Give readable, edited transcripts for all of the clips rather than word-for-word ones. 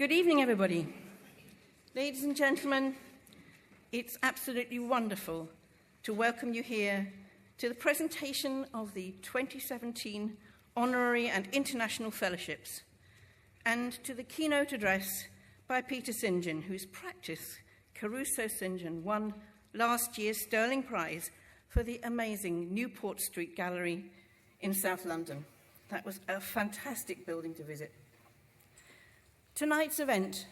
Good evening, everybody. Ladies and gentlemen, it's absolutely wonderful to welcome you here to the presentation of the 2017 Honorary and International Fellowships and to the keynote address by Peter St. John, whose practice, Caruso St. John, won last year's Stirling Prize for the amazing Newport Street Gallery in South London. That was a fantastic building to visit. Tonight's event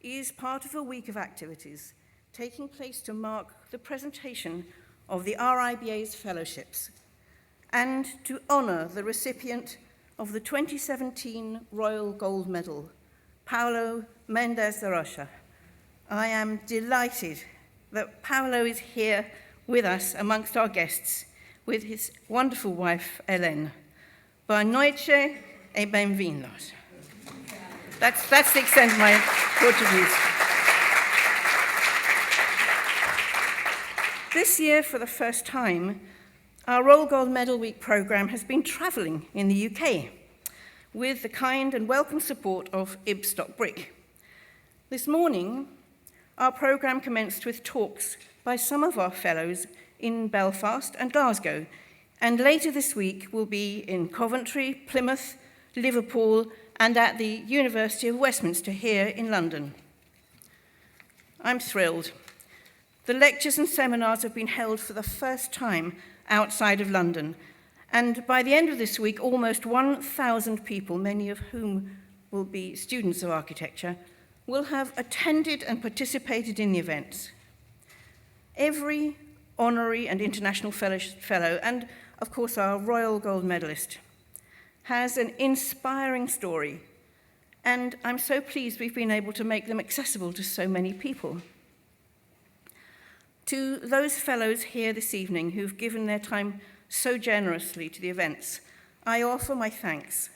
is part of a week of activities taking place to mark the presentation of the RIBA's fellowships and to honour the recipient of the 2017 Royal Gold Medal, Paulo Mendes da Rocha. I am delighted that Paulo is here with us amongst our guests with his wonderful wife, Hélène. Boa noite e bem-vindos. That's the extent of my Portuguese. This year, for the first time, our Royal Gold Medal Week programme has been travelling in the UK with the kind and welcome support of Ibstock Brick. This morning, our programme commenced with talks by some of our fellows in Belfast and Glasgow, and later this week will be in Coventry, Plymouth, Liverpool, and at the University of Westminster here in London. I'm thrilled. The lectures and seminars have been held for the first time outside of London, and by the end of this week, almost 1,000 people, many of whom will be students of architecture, will have attended and participated in the events. Every honorary and international fellow, and of course our Royal Gold Medalist, has an inspiring story, and I'm so pleased we've been able to make them accessible to so many people. To those fellows here this evening who've given their time so generously to the events, I offer my thanks,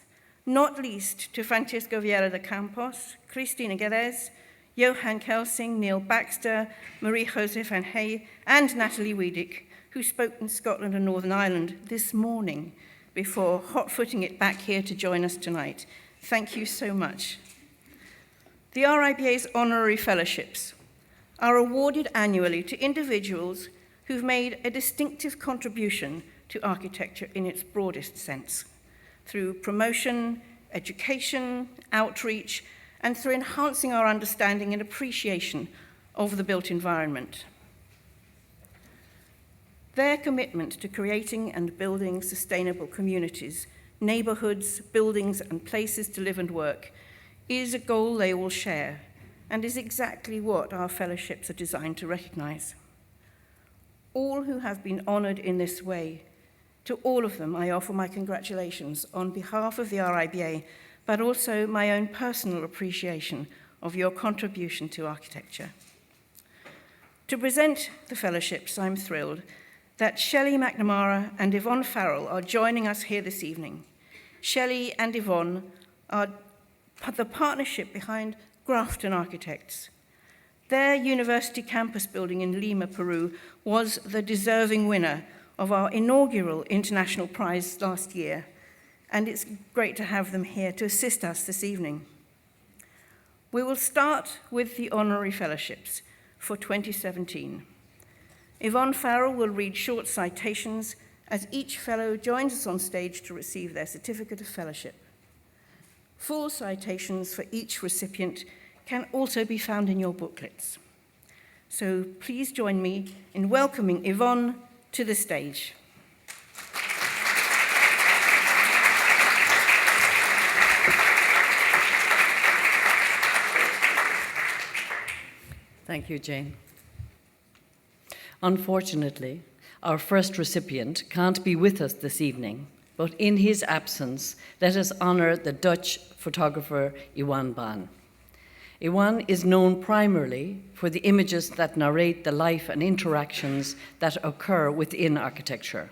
not least to Francisco Vieira de Campos, Cristina Guedes, Johan Kelsing, Neil Baxter, Marie-José Van Hey, and Natalie Wiedik, who spoke in Scotland and Northern Ireland this morning before hot-footing it back here to join us tonight. Thank you so much. The RIBA's Honorary Fellowships are awarded annually to individuals who've made a distinctive contribution to architecture in its broadest sense, through promotion, education, outreach, and through enhancing our understanding and appreciation of the built environment. Their commitment to creating and building sustainable communities, neighbourhoods, buildings, and places to live and work is a goal they all share and is exactly what our fellowships are designed to recognise. All who have been honoured in this way, to all of them I offer my congratulations on behalf of the RIBA, but also my own personal appreciation of your contribution to architecture. To present the fellowships, I'm thrilled that Shelley McNamara and Yvonne Farrell are joining us here this evening. Shelley and Yvonne are the partnership behind Grafton Architects. Their university campus building in Lima, Peru, was the deserving winner of our inaugural International Prize last year, and it's great to have them here to assist us this evening. We will start with the Honorary Fellowships for 2017. Yvonne Farrell will read short citations as each fellow joins us on stage to receive their certificate of fellowship. Full citations for each recipient can also be found in your booklets. So please join me in welcoming Yvonne to the stage. Thank you, Jane. Unfortunately, our first recipient can't be with us this evening, but in his absence, let us honour the Dutch photographer Iwan Ban. Iwan is known primarily for the images that narrate the life and interactions that occur within architecture.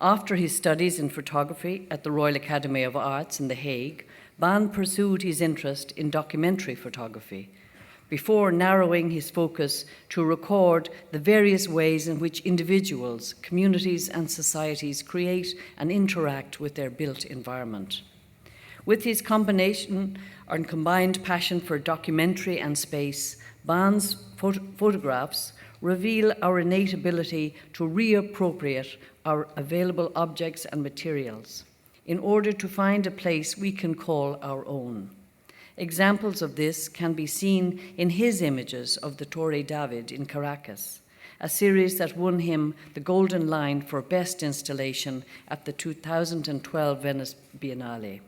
After his studies in photography at the Royal Academy of Arts in The Hague, Ban pursued his interest in documentary photography, before narrowing his focus to record the various ways in which individuals, communities, and societies create and interact with their built environment. With his combination and combined passion for documentary and space, Ban's photographs reveal our innate ability to reappropriate our available objects and materials in order to find a place we can call our own. Examples of this can be seen in his images of the Torre David in Caracas, a series that won him the Golden Lion for Best Installation at the 2012 Venice Biennale.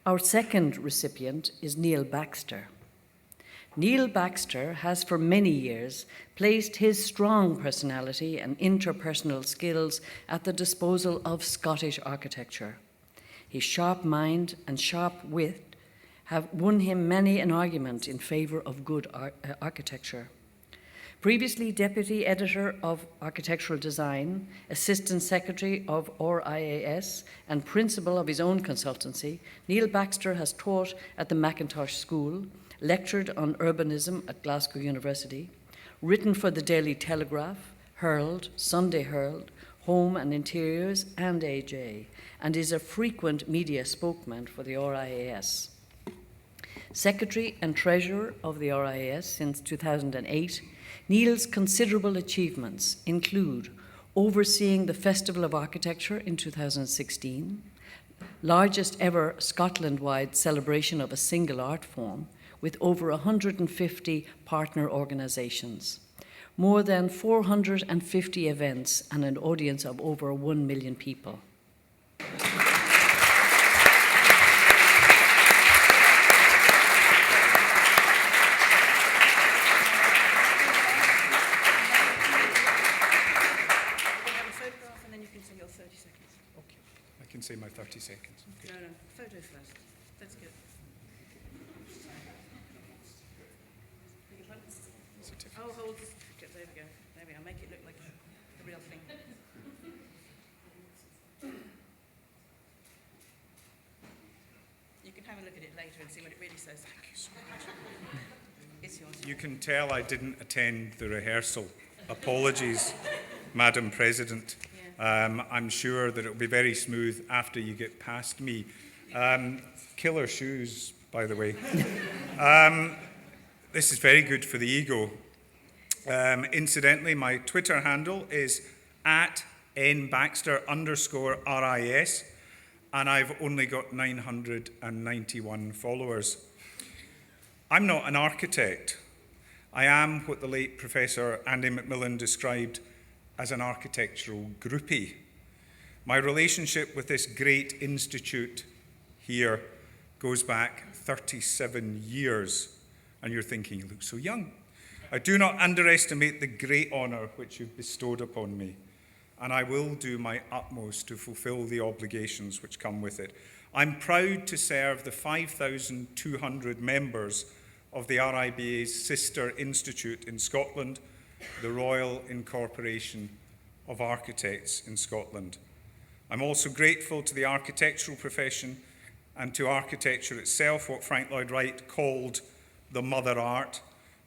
Our second recipient is Neil Baxter. Neil Baxter has for many years placed his strong personality and interpersonal skills at the disposal of Scottish architecture. His sharp mind and sharp wit have won him many an argument in favour of good architecture. Previously Deputy Editor of Architectural Design, Assistant Secretary of RIAS, and Principal of his own consultancy, Neil Baxter has taught at the Mackintosh School, lectured on urbanism at Glasgow University, written for the Daily Telegraph, Herald, Sunday Herald, Home and Interiors, and AJ, and is a frequent media spokesman for the RIAS. Secretary and Treasurer of the RIAS since 2008, Neil's considerable achievements include overseeing the Festival of Architecture in 2016, largest ever Scotland-wide celebration of a single art form, with over 150 partner organisations, more than 450 events, and an audience of over 1 million people. I can say my 30 seconds. Okay. No, photo first. That's good. Oh, hold. There we go. There we are. Make it look like the real thing. You can have a look at it later and see what it really says. Thank you so much. It's yours. You can tell I didn't attend the rehearsal. Apologies, Madam President. I'm sure that it'll be very smooth after you get past me. Killer shoes, by the way. This is very good for the ego. Incidentally, my Twitter handle is @nbaxter_RIS, and I've only got 991 followers. I'm not an architect. I am what the late Professor Andy McMillan described as an architectural groupie. My relationship with this great institute here goes back 37 years, and you're thinking, you look so young. I do not underestimate the great honour which you've bestowed upon me, and I will do my utmost to fulfil the obligations which come with it. I'm proud to serve the 5,200 members of the RIBA's sister institute in Scotland, the Royal Incorporation of Architects in Scotland. I'm also grateful to the architectural profession and to architecture itself, what Frank Lloyd Wright called the mother art,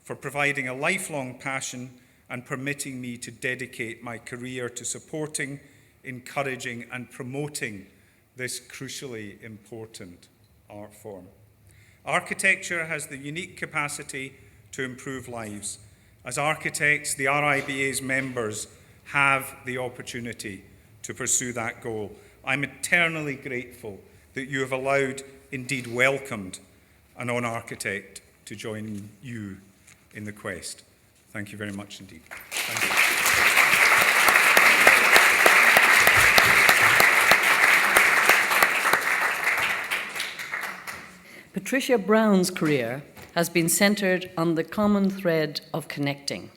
for providing a lifelong passion and permitting me to dedicate my career to supporting, encouraging, and promoting this crucially important art form. Architecture has the unique capacity to improve lives. As architects, the RIBA's members have the opportunity to pursue that goal. I'm eternally grateful that you have allowed, indeed welcomed, a non-architect to join you in the quest. Thank you very much indeed. Thank you. Patricia Brown's career has been centred on the common thread of connecting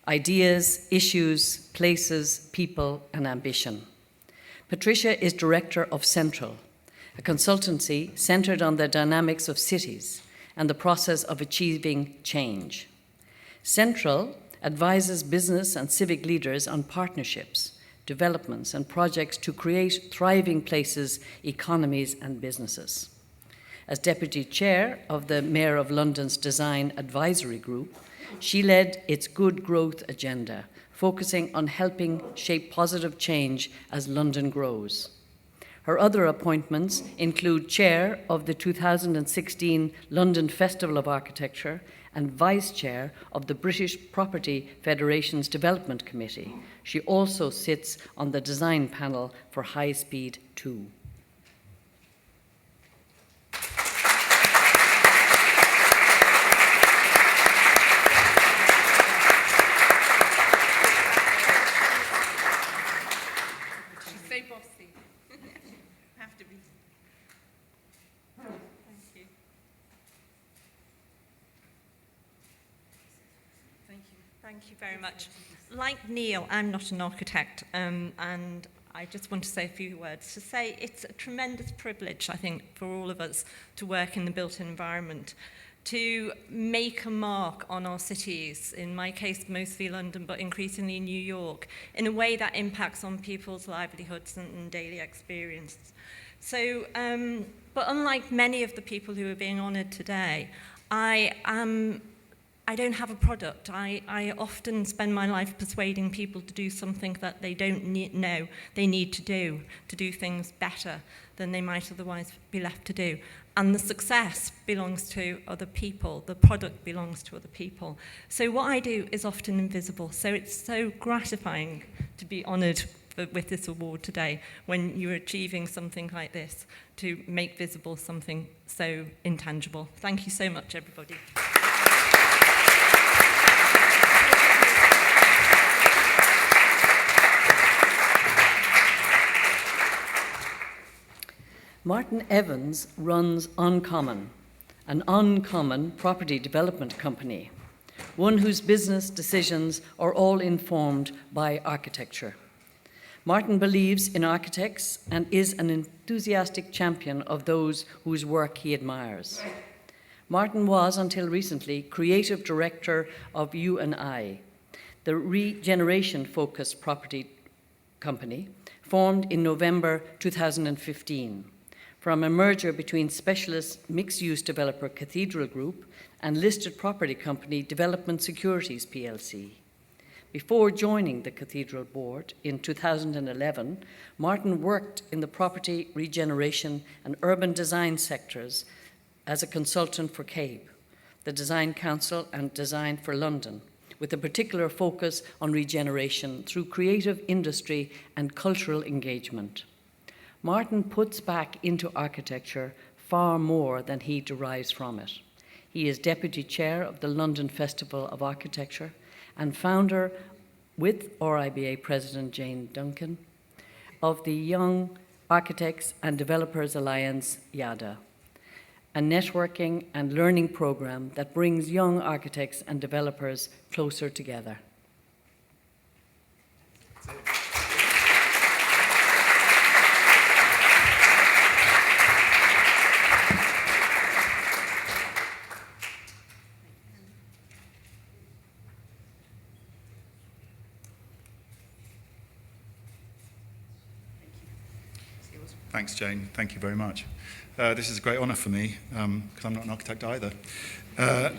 ideas, issues, places, people, and ambition. Patricia is director of Central, a consultancy centred on the dynamics of cities and the process of achieving change. Central advises business and civic leaders on partnerships, developments, and projects to create thriving places, economies, and businesses. As Deputy Chair of the Mayor of London's Design Advisory Group, she led its Good Growth agenda, focusing on helping shape positive change as London grows. Her other appointments include Chair of the 2016 London Festival of Architecture and Vice Chair of the British Property Federation's Development Committee. She also sits on the design panel for High Speed 2. Thank you very much. Like Neil, I'm not an architect, and I just want to say a few words. To say it's a tremendous privilege, I think, for all of us to work in the built environment, to make a mark on our cities, in my case, mostly London, but increasingly New York, in a way that impacts on people's livelihoods and daily experience. So, but unlike many of the people who are being honoured today, I don't have a product. I often spend my life persuading people to do something that they don't know they need to do things better than they might otherwise be left to do. And the success belongs to other people. The product belongs to other people. So what I do is often invisible. So it's so gratifying to be honoured with this award today when you're achieving something like this, to make visible something so intangible. Thank you so much, everybody. Martin Evans runs Uncommon, an uncommon property development company, one whose business decisions are all informed by architecture. Martin believes in architects and is an enthusiastic champion of those whose work he admires. Martin was, until recently, creative director of U&I, the regeneration-focused property company formed in November 2015. From a merger between specialist mixed-use developer Cathedral Group and listed property company Development Securities plc. Before joining the Cathedral board in 2011, Martin worked in the property, regeneration and urban design sectors as a consultant for CABE, the Design Council and Design for London, with a particular focus on regeneration through creative industry and cultural engagement. Martin puts back into architecture far more than he derives from it. He is Deputy Chair of the London Festival of Architecture and founder, with RIBA President Jane Duncan, of the Young Architects and Developers Alliance, YADA, a networking and learning program that brings young architects and developers closer together. Thanks, Jane. Thank you very much. This is a great honour for me, because I'm not an architect either. But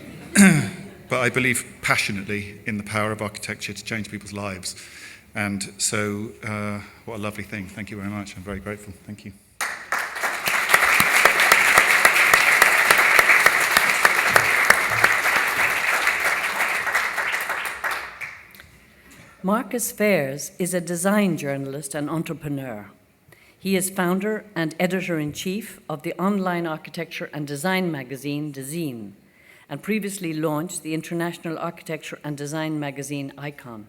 I believe passionately in the power of architecture to change people's lives. And so, what a lovely thing. Thank you very much. I'm very grateful. Thank you. Marcus Fares is a design journalist and entrepreneur. He is founder and editor-in-chief of the online architecture and design magazine, Design, and previously launched the international architecture and design magazine, Icon.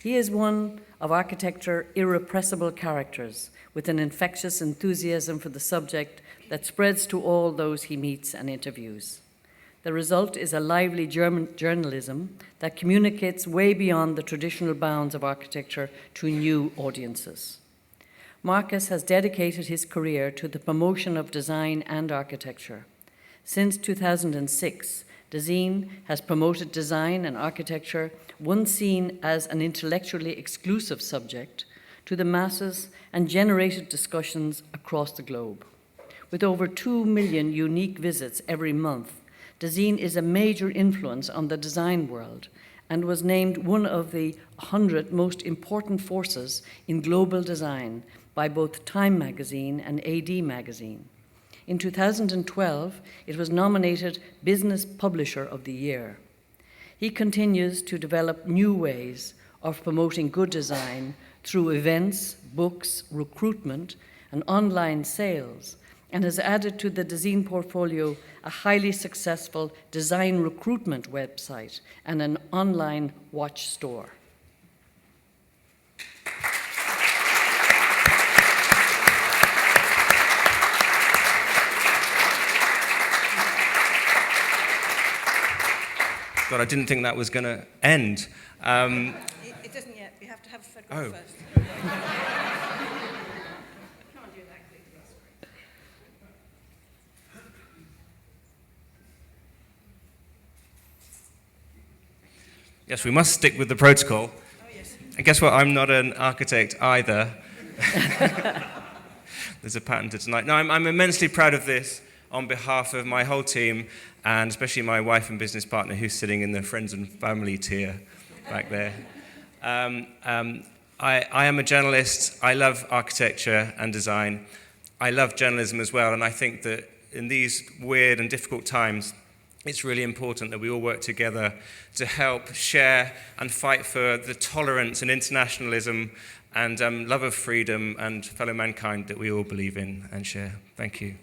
He is one of architecture's irrepressible characters, with an infectious enthusiasm for the subject that spreads to all those he meets and interviews. The result is a lively journalism that communicates way beyond the traditional bounds of architecture to new audiences. Marcus has dedicated his career to the promotion of design and architecture. Since 2006, Design has promoted design and architecture, once seen as an intellectually exclusive subject, to the masses and generated discussions across the globe. With over 2 million unique visits every month, Design is a major influence on the design world and was named one of the 100 most important forces in global design by both Time magazine and AD magazine. In 2012, it was nominated Business Publisher of the Year. He continues to develop new ways of promoting good design through events, books, recruitment, and online sales, and has added to the design portfolio a highly successful design recruitment website and an online watch store. God, I didn't think that was going to end. It doesn't yet. We have to have Frederick first. Yes, we must stick with the protocol. Oh, yes. And guess what? I'm not an architect either. There's a pattern to tonight. No, I'm immensely proud of this on behalf of my whole team, and especially my wife and business partner who's sitting in the friends and family tier back there. I am a journalist. I love architecture and design. I love journalism as well, and I think that in these weird and difficult times, it's really important that we all work together to help share and fight for the tolerance and internationalism and love of freedom and fellow mankind that we all believe in and share. Thank you.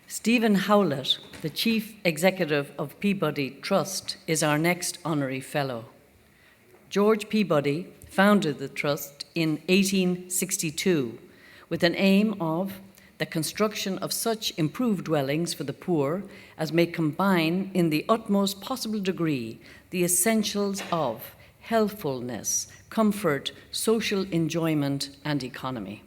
Stephen Howlett, the Chief Executive of Peabody Trust, is our next Honorary Fellow. George Peabody founded the Trust in 1862 with an aim of the construction of such improved dwellings for the poor as may combine in the utmost possible degree the essentials of healthfulness, comfort, social enjoyment, and economy.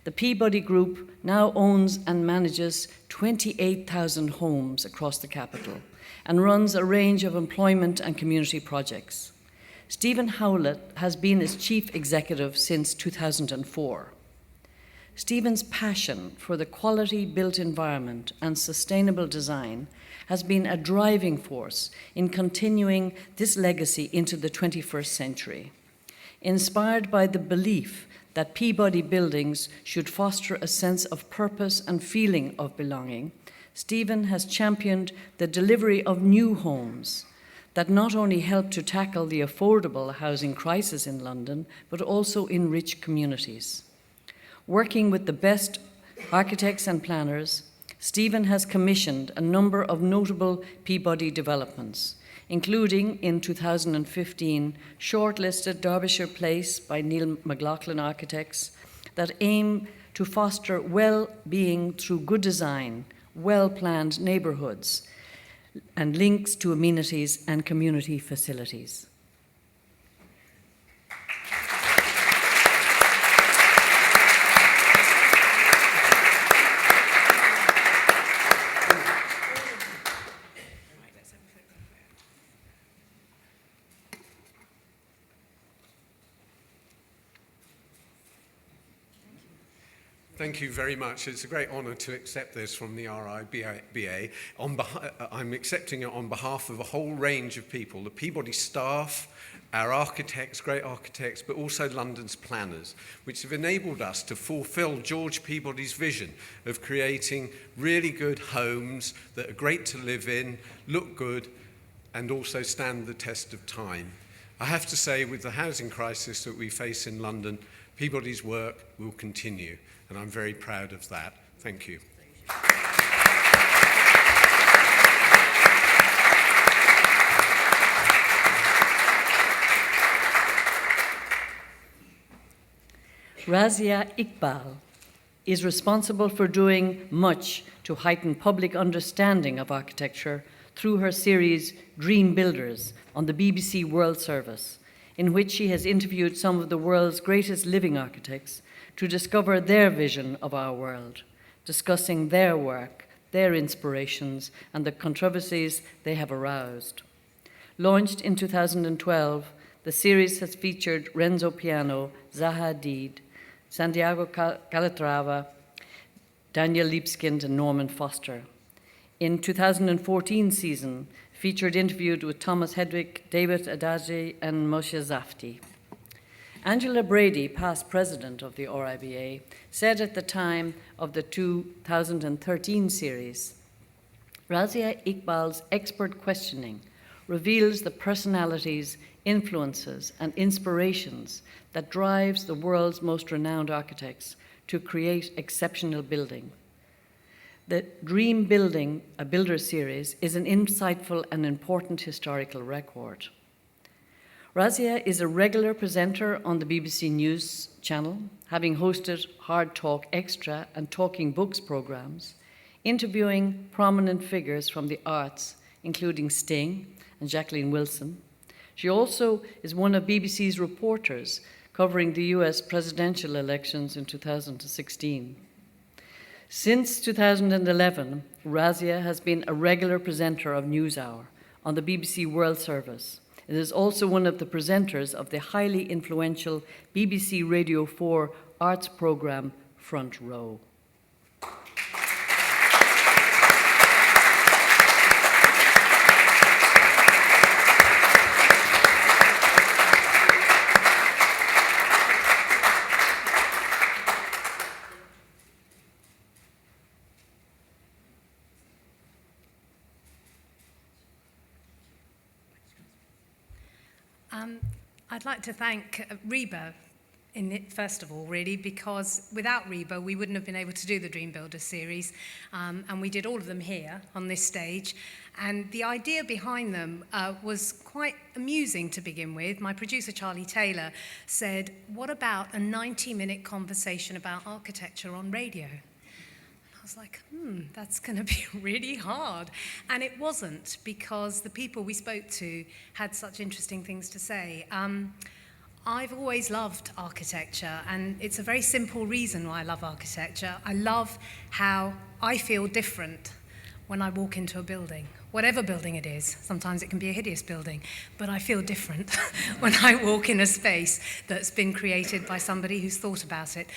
The Peabody Group now owns and manages 28,000 homes across the capital and runs a range of employment and community projects. Stephen Howlett has been its chief executive since 2004. Stephen's passion for the quality built environment and sustainable design has been a driving force in continuing this legacy into the 21st century. Inspired by the belief that Peabody buildings should foster a sense of purpose and feeling of belonging, Stephen has championed the delivery of new homes that not only help to tackle the affordable housing crisis in London, but also enrich communities. Working with the best architects and planners, Stephen has commissioned a number of notable Peabody developments, including in 2015 shortlisted Derbyshire Place by Neil McLaughlin Architects that aim to foster well-being through good design, well-planned neighbourhoods, and links to amenities and community facilities. Thank you very much. It's a great honour to accept this from the RIBA. I'm accepting it on behalf of a whole range of people, the Peabody staff, our architects, great architects, but also London's planners, which have enabled us to fulfil George Peabody's vision of creating really good homes that are great to live in, look good, and also stand the test of time. I have to say, with the housing crisis that we face in London, Peabody's work will continue, and I'm very proud of that. Thank you. Razia Iqbal is responsible for doing much to heighten public understanding of architecture through her series Dream Builders on the BBC World Service, in which she has interviewed some of the world's greatest living architects to discover their vision of our world, discussing their work, their inspirations, and the controversies they have aroused. Launched in 2012, the series has featured Renzo Piano, Zaha Hadid, Santiago Calatrava, Daniel Libeskind, and Norman Foster. In 2014 season, featured interviewed with Thomas Hedwig, David Adagi, and Moshe Zafti. Angela Brady, past president of the RIBA, said at the time of the 2013 series, Razia Iqbal's expert questioning reveals the personalities, influences, and inspirations that drives the world's most renowned architects to create exceptional building. The Dream Building, a Builder series, is an insightful and important historical record. Razia is a regular presenter on the BBC News channel, having hosted Hard Talk Extra and Talking Books programs, interviewing prominent figures from the arts, including Sting and Jacqueline Wilson. She also is one of BBC's reporters covering the US presidential elections in 2016. Since 2011, Razia has been a regular presenter of NewsHour on the BBC World Service. It is also one of the presenters of the highly influential BBC Radio 4 arts programme Front Row. I'd like to thank RIBA first of all, really, because without RIBA, we wouldn't have been able to do the Dream Builder series, and we did all of them here on this stage. And the idea behind them was quite amusing to begin with. My producer, Charlie Taylor, said, what about a 90-minute conversation about architecture on radio? I was like, that's going to be really hard. And it wasn't, because the people we spoke to had such interesting things to say. I've always loved architecture, and it's a very simple reason why I love architecture. I love how I feel different when I walk into a building, whatever building it is. Sometimes it can be a hideous building, but I feel different when I walk in a space that's been created by somebody who's thought about it.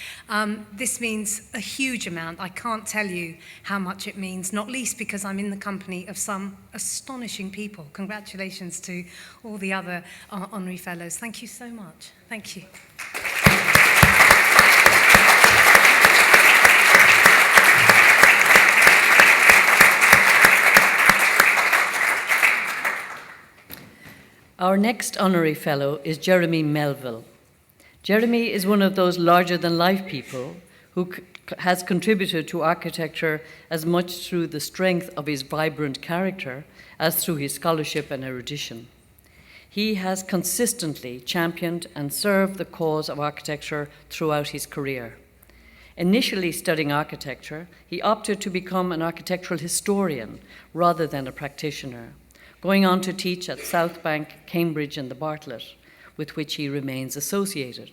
This means a huge amount. I can't tell you how much it means, not least because I'm in the company of some astonishing people. Congratulations to all the other honorary fellows. Thank you so much. Thank you. Our next honorary fellow is Jeremy Melville. Jeremy is one of those larger-than-life people who has contributed to architecture as much through the strength of his vibrant character as through his scholarship and erudition. He has consistently championed and served the cause of architecture throughout his career. Initially studying architecture, he opted to become an architectural historian rather than a practitioner, going on to teach at South Bank, Cambridge, and the Bartlett, with which he remains associated.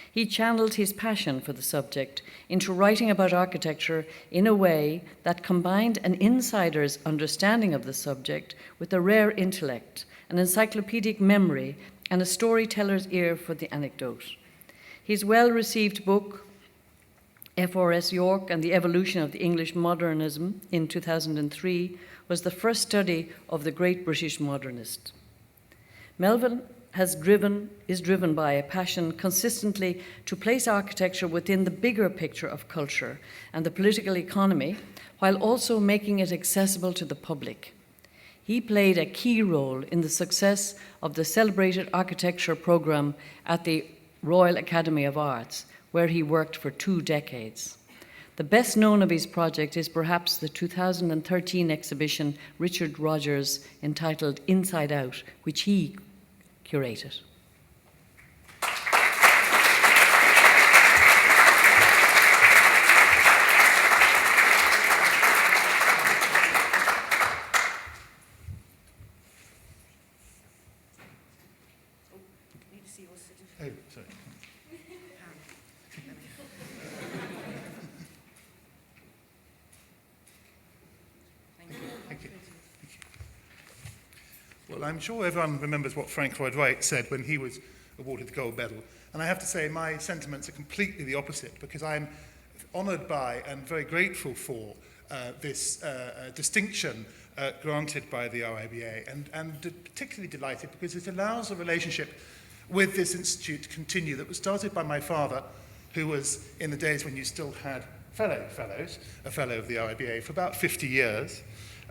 He channeled his passion for the subject into writing about architecture in a way that combined an insider's understanding of the subject with a rare intellect, an encyclopedic memory, and a storyteller's ear for the anecdote. His well-received book, F.R.S. York and the Evolution of the English Modernism, in 2003, was the first study of the great British modernist. Melville is driven by a passion consistently to place architecture within the bigger picture of culture and the political economy, while also making it accessible to the public. He played a key role in the success of the celebrated architecture program at the Royal Academy of Arts, where he worked for 2 decades. The best known of his project is perhaps the 2013 exhibition Richard Rogers entitled Inside Out, which he curated. Oh, sorry. Well, I'm sure everyone remembers what Frank Lloyd Wright said when he was awarded the gold medal. And I have to say my sentiments are completely the opposite, because I'm honoured by and very grateful for this distinction granted by the RIBA, and particularly delighted because it allows a relationship with this institute to continue that was started by my father, who was, in the days when you still had fellows, a fellow of the RIBA for about 50 years.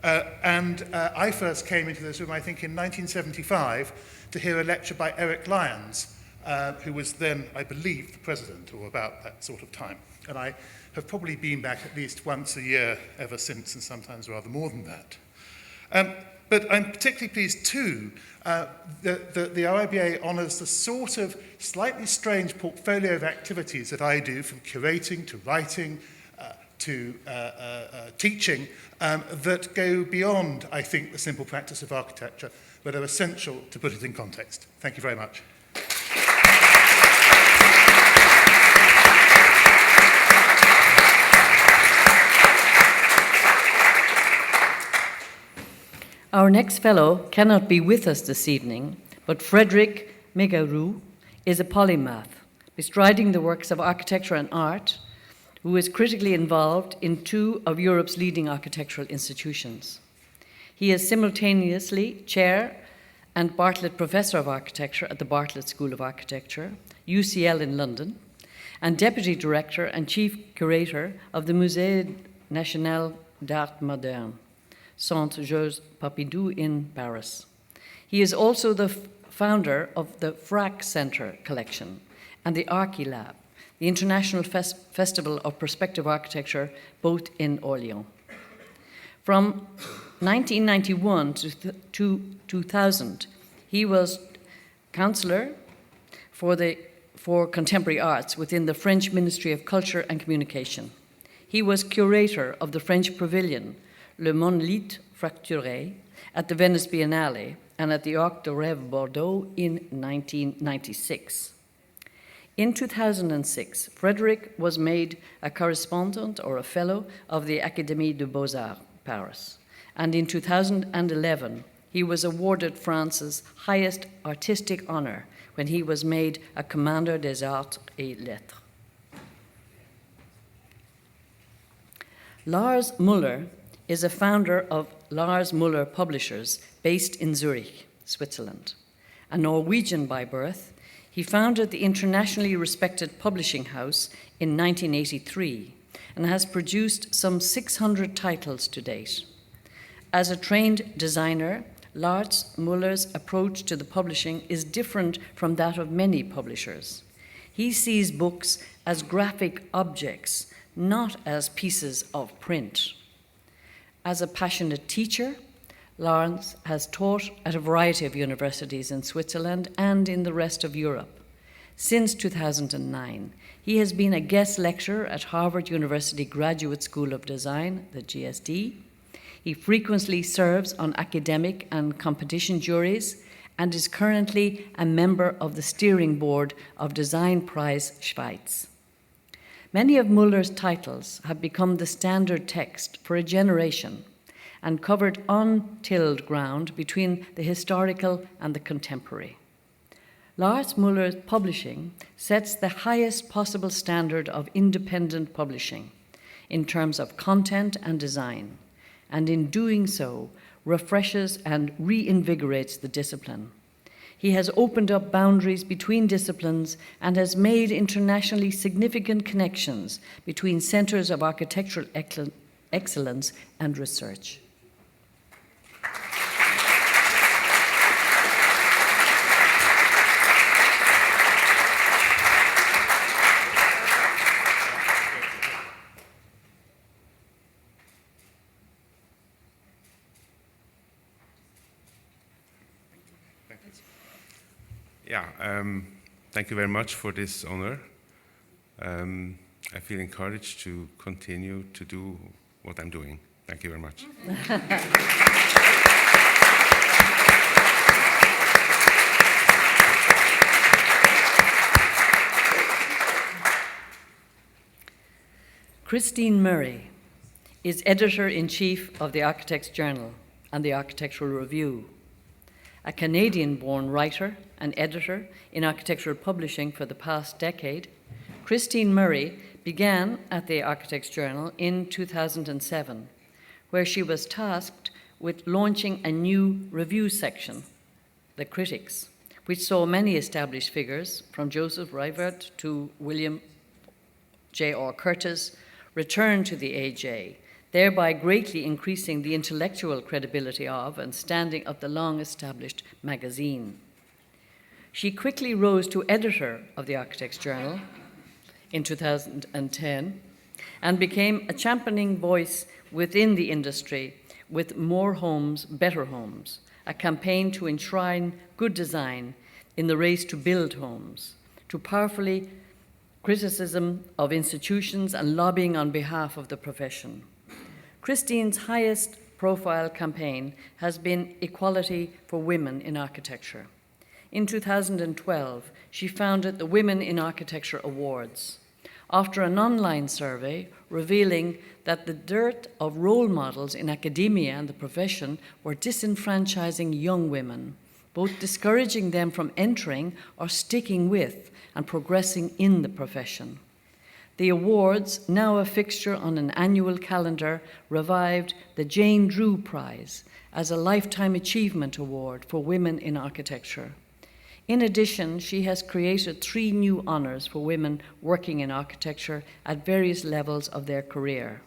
I first came into this room, I think, in 1975 to hear a lecture by Eric Lyons, who was then, I believe, the president, or about that sort of time. And I have probably been back at least once a year ever since, and sometimes rather more than that. But I'm particularly pleased, too, that the RIBA honours the sort of slightly strange portfolio of activities that I do, from curating to writing to teaching, that go beyond, I think, the simple practice of architecture, but are essential to put it in context. Thank you very much. Our next fellow cannot be with us this evening, but Frédéric Mégarou is a polymath, bestriding the works of architecture and art, who is critically involved in two of Europe's leading architectural institutions. He is simultaneously chair and Bartlett Professor of Architecture at the Bartlett School of Architecture, UCL in London, and Deputy Director and Chief Curator of the Musée National d'Art Moderne, Centre-Georges Pompidou in Paris. He is also the founder of the FRAC Center Collection and the Archilab, the International Festival of Perspective Architecture, both in Orléans. From 1991 to 2000, he was counselor for contemporary arts within the French Ministry of Culture and Communication. He was curator of the French pavilion, Le Monolithe Fracturé, at the Venice Biennale and at the Arc de Rêve Bordeaux in 1996. In 2006, Frédéric was made a correspondent or a fellow of the Académie des Beaux-Arts, Paris. And in 2011, he was awarded France's highest artistic honor when he was made a Commander des Arts et Lettres. Lars Müller is a founder of Lars Müller Publishers, based in Zurich, Switzerland. A Norwegian by birth, he founded the internationally respected publishing house in 1983 and has produced some 600 titles to date. As a trained designer, Lars Müller's approach to the publishing is different from that of many publishers. He sees books as graphic objects, not as pieces of print. As a passionate teacher, Lars has taught at a variety of universities in Switzerland and in the rest of Europe. Since 2009, he has been a guest lecturer at Harvard University Graduate School of Design, the GSD. He frequently serves on academic and competition juries and is currently a member of the steering board of Design Prize Schweiz. Many of Müller's titles have become the standard text for a generation and covered untilled ground between the historical and the contemporary. Lars Müller's publishing sets the highest possible standard of independent publishing in terms of content and design, and in doing so, refreshes and reinvigorates the discipline. He has opened up boundaries between disciplines and has made internationally significant connections between centers of architectural excellence and research. Thank you very much for this honor. I feel encouraged to continue to do what I'm doing. Thank you very much. Christine Murray is editor-in-chief of the Architect's Journal and the Architectural Review. A Canadian-born writer and editor in architectural publishing for the past decade, Christine Murray began at the Architects Journal in 2007, where she was tasked with launching a new review section, The Critics, which saw many established figures, from Joseph Rivert to William J.R. Curtis, return to the AJ, thereby greatly increasing the intellectual credibility of and standing of the long-established magazine. She quickly rose to editor of the Architects Journal in 2010 and became a championing voice within the industry with More Homes, Better Homes, a campaign to enshrine good design in the race to build homes, to powerfully criticism of institutions and lobbying on behalf of the profession. Christine's highest profile campaign has been equality for women in architecture. In 2012, she founded the Women in Architecture Awards, after an online survey revealing that the dearth of role models in academia and the profession were disenfranchising young women, both discouraging them from entering or sticking with and progressing in the profession. The awards, now a fixture on an annual calendar, revived the Jane Drew Prize as a Lifetime Achievement Award for women in architecture. In addition, she has created 3 new honours for women working in architecture at various levels of their career.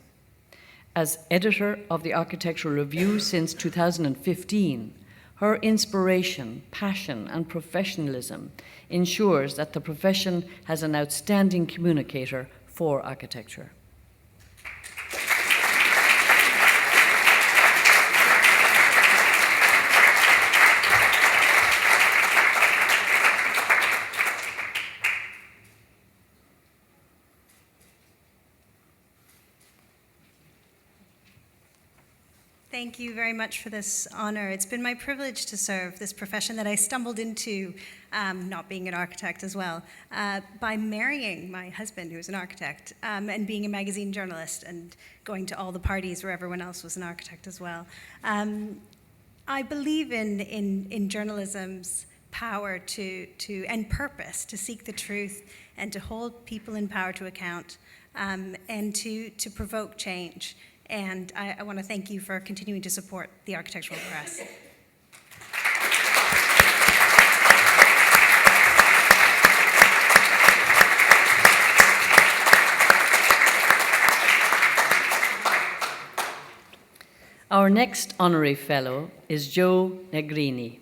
As editor of the Architectural Review since 2015, her inspiration, passion, and professionalism ensures that the profession has an outstanding communicator for architecture. Thank you very much for this honor. It's been my privilege to serve this profession that I stumbled into, not being an architect as well, by marrying my husband, who's an architect, and being a magazine journalist and going to all the parties where everyone else was an architect as well. I believe in journalism's power and purpose to seek the truth and to hold people in power to account, and to provoke change. And I want to thank you for continuing to support the architectural press. Our next honorary fellow is Joe Negrini.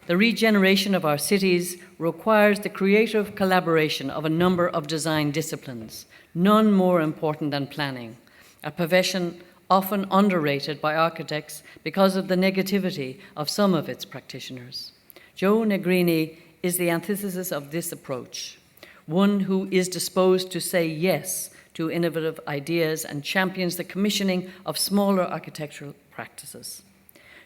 The regeneration of our cities requires the creative collaboration of a number of design disciplines, none more important than planning, a profession often underrated by architects because of the negativity of some of its practitioners. Joe Negrini is the antithesis of this approach, one who is disposed to say yes to innovative ideas and champions the commissioning of smaller architectural practices.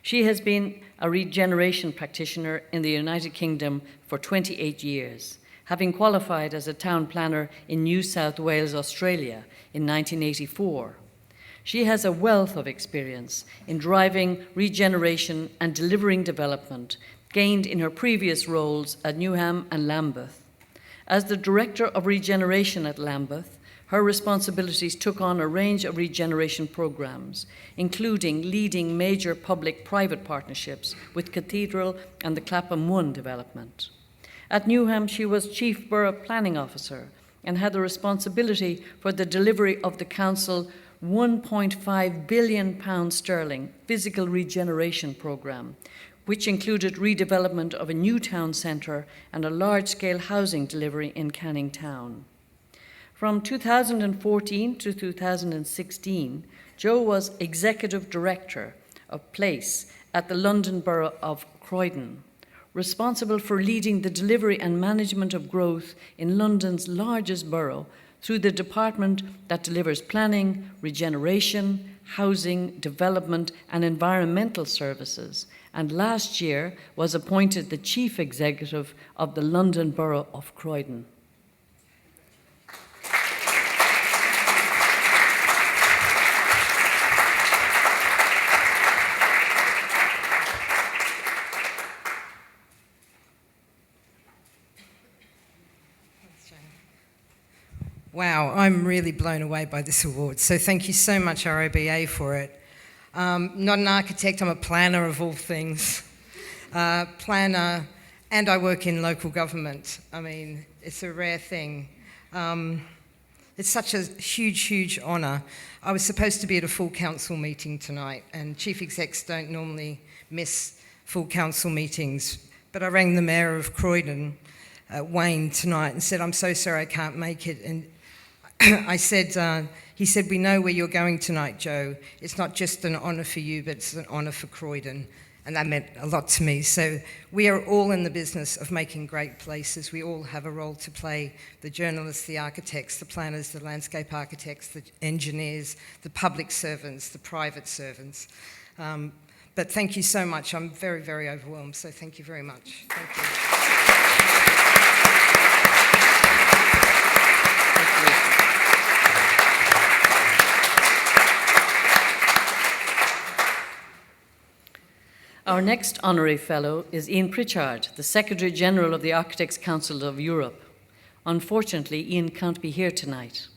She has been a regeneration practitioner in the United Kingdom for 28 years, having qualified as a town planner in New South Wales, Australia in 1984. She has a wealth of experience in driving regeneration and delivering development gained in her previous roles at Newham and Lambeth. As the Director of Regeneration at Lambeth, her responsibilities took on a range of regeneration programs, including leading major public-private partnerships with Cathedral and the Clapham 1 development. At Newham, she was Chief Borough Planning Officer and had the responsibility for the delivery of the Council £1.5 billion sterling physical regeneration programme, which included redevelopment of a new town centre and a large-scale housing delivery in Canning Town. From 2014 to 2016, Joe was Executive Director of Place at the London Borough of Croydon, responsible for leading the delivery and management of growth in London's largest borough through the department that delivers planning, regeneration, housing, development, and environmental services, and last year was appointed the Chief Executive of the London Borough of Croydon. Wow, I'm really blown away by this award. So thank you so much, RIBA, for it. Not an architect, I'm a planner of all things. Planner, and I work in local government. I mean, it's a rare thing. It's such a huge, huge honour. I was supposed to be at a full council meeting tonight, and chief execs don't normally miss full council meetings. But I rang the mayor of Croydon, Wayne, tonight and said, I'm so sorry I can't make it. And I said, he said, we know where you're going tonight, Joe. It's not just an honour for you, but it's an honour for Croydon. And that meant a lot to me. So we are all in the business of making great places. We all have a role to play. The journalists, the architects, the planners, the landscape architects, the engineers, the public servants, the private servants. But thank you so much. I'm very, very overwhelmed. So thank you very much. Thank you. Our next honorary fellow is Ian Pritchard, the Secretary General of the Architects' Council of Europe. Unfortunately, Ian can't be here tonight.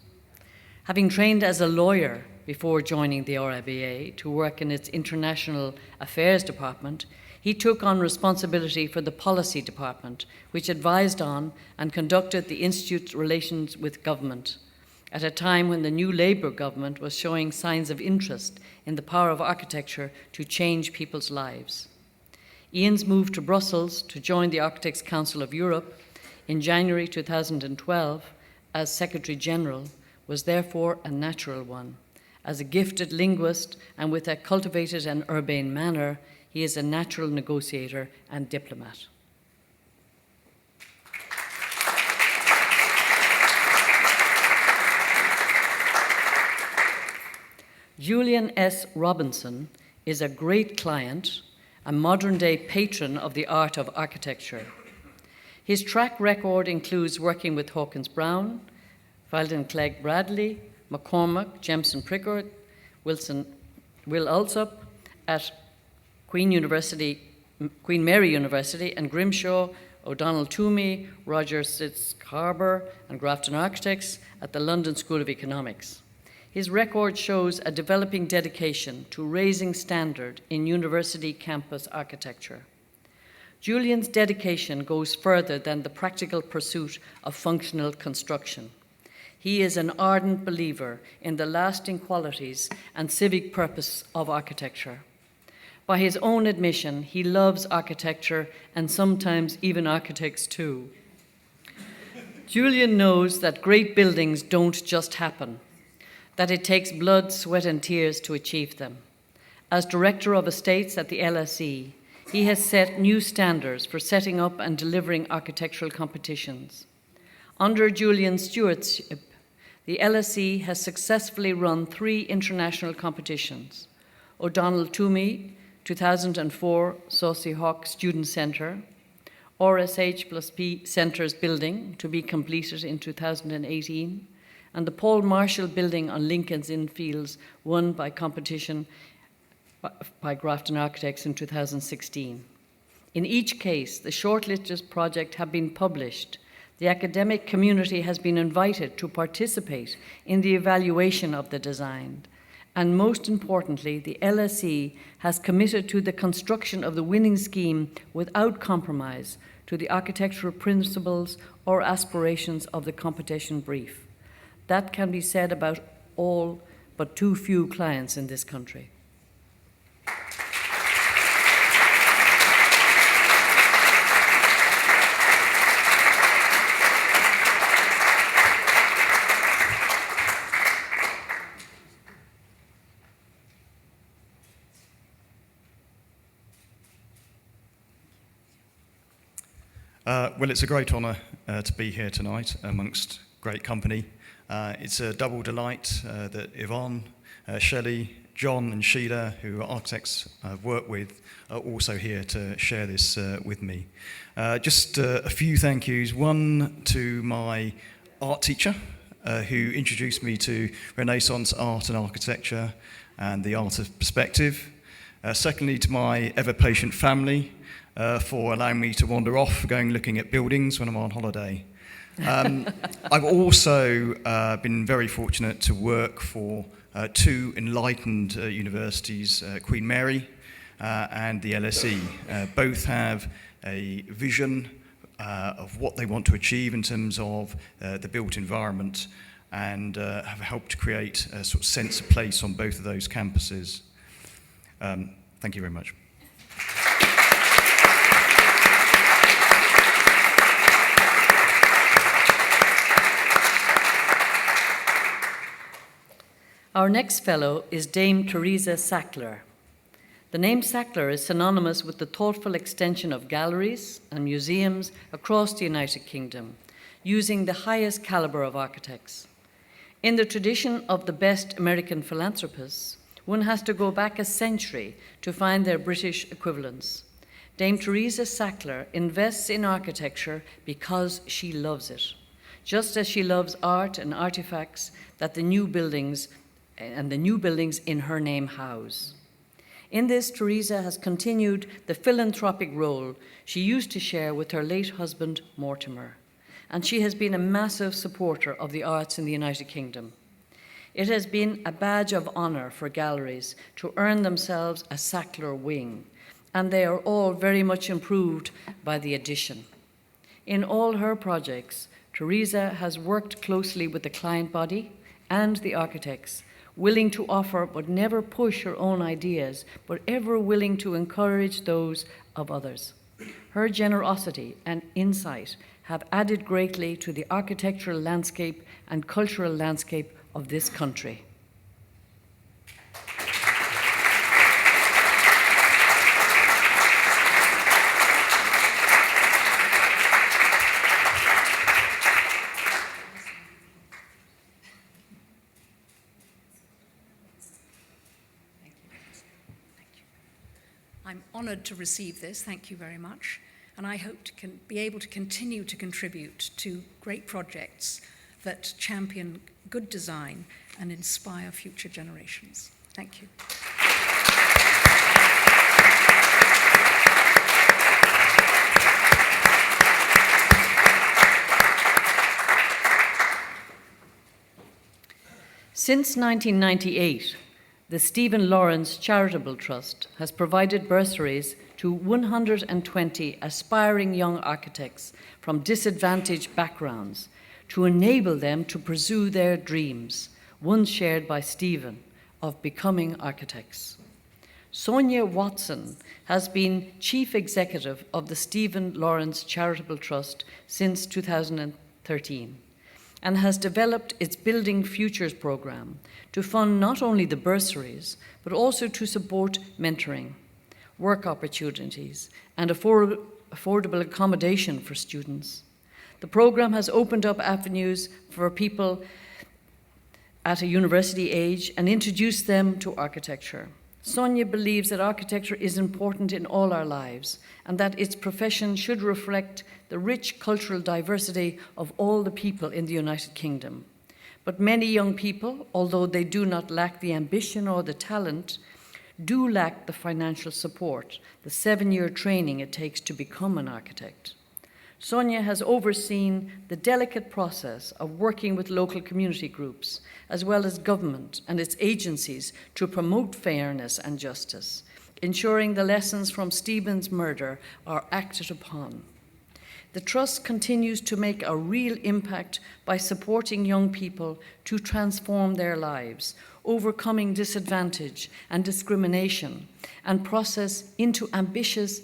Having trained as a lawyer before joining the RIBA to work in its International Affairs Department, he took on responsibility for the Policy Department, which advised on and conducted the Institute's relations with government, at a time when the new Labour government was showing signs of interest in the power of architecture to change people's lives. Ian's move to Brussels to join the Architects' Council of Europe in January 2012 as Secretary General was therefore a natural one. As a gifted linguist and with a cultivated and urbane manner, he is a natural negotiator and diplomat. Julian S. Robinson is a great client, a modern-day patron of the art of architecture. His track record includes working with Hawkins Brown, Feilden Clegg Bradley, McCormack, Jemson Prickard, Will Alsop at Queen Mary University, and Grimshaw, O'Donnell Toomey, Roger Sitz Harbour, and Grafton Architects at the London School of Economics. His record shows a developing dedication to raising standard in university campus architecture. Julian's dedication goes further than the practical pursuit of functional construction. He is an ardent believer in the lasting qualities and civic purpose of architecture. By his own admission, he loves architecture and sometimes even architects too. Julian knows that great buildings don't just happen, that it takes blood, sweat, and tears to achieve them. As Director of Estates at the LSE, he has set new standards for setting up and delivering architectural competitions. Under Julian's stewardship, the LSE has successfully run 3 international competitions: O'Donnell Toomey, 2004 Saucy Hawk Student Centre, RSH+P Centres building to be completed in 2018, and the Paul Marshall building on Lincoln's Inn Fields, won by competition by Grafton Architects in 2016. In each case, the shortlisted project have been published. The academic community has been invited to participate in the evaluation of the design. And most importantly, the LSE has committed to the construction of the winning scheme without compromise to the architectural principles or aspirations of the competition brief. That can be said about all but too few clients in this country. Well, it's a great honour to be here tonight amongst great company. It's a double delight that Yvonne, Shelley, John and Sheila, who are architects I've worked with, are also here to share this with me. Just a few thank yous. One to my art teacher, who introduced me to Renaissance art and architecture and the art of perspective. Secondly, to my ever-patient family, for allowing me to wander off, going looking at buildings when I'm on holiday. I've also been very fortunate to work for two enlightened universities, Queen Mary and the LSE. Both have a vision of what they want to achieve in terms of the built environment, and have helped create a sort of sense of place on both of those campuses. Thank you very much. Our next fellow is Dame Teresa Sackler. The name Sackler is synonymous with the thoughtful extension of galleries and museums across the United Kingdom, using the highest caliber of architects. In the tradition of the best American philanthropists, one has to go back a century to find their British equivalents. Dame Teresa Sackler invests in architecture because she loves it, just as she loves art and artifacts that the new buildings in her name house. In this, Teresa has continued the philanthropic role she used to share with her late husband, Mortimer, and she has been a massive supporter of the arts in the United Kingdom. It has been a badge of honour for galleries to earn themselves a Sackler wing, and they are all very much improved by the addition. In all her projects, Teresa has worked closely with the client body and the architects, willing to offer but never push her own ideas, but ever willing to encourage those of others. Her generosity and insight have added greatly to the architectural landscape and cultural landscape of this country. I'm honoured to receive this, thank you very much, and I hope to be able to continue to contribute to great projects that champion good design and inspire future generations. Thank you. Since 1998, the Stephen Lawrence Charitable Trust has provided bursaries to 120 aspiring young architects from disadvantaged backgrounds to enable them to pursue their dreams, one shared by Stephen, of becoming architects. Sonia Watson has been Chief Executive of the Stephen Lawrence Charitable Trust since 2013 and has developed its Building Futures program to fund not only the bursaries, but also to support mentoring, work opportunities, and affordable accommodation for students. The program has opened up avenues for people at a university age and introduced them to architecture. Sonia believes that architecture is important in all our lives and that its profession should reflect the rich cultural diversity of all the people in the United Kingdom. But many young people, although they do not lack the ambition or the talent, do lack the financial support, the 7-year training it takes to become an architect. Sonia has overseen the delicate process of working with local community groups, as well as government and its agencies, to promote fairness and justice, ensuring the lessons from Stephen's murder are acted upon. The Trust continues to make a real impact by supporting young people to transform their lives, overcoming disadvantage and discrimination, and process into ambitious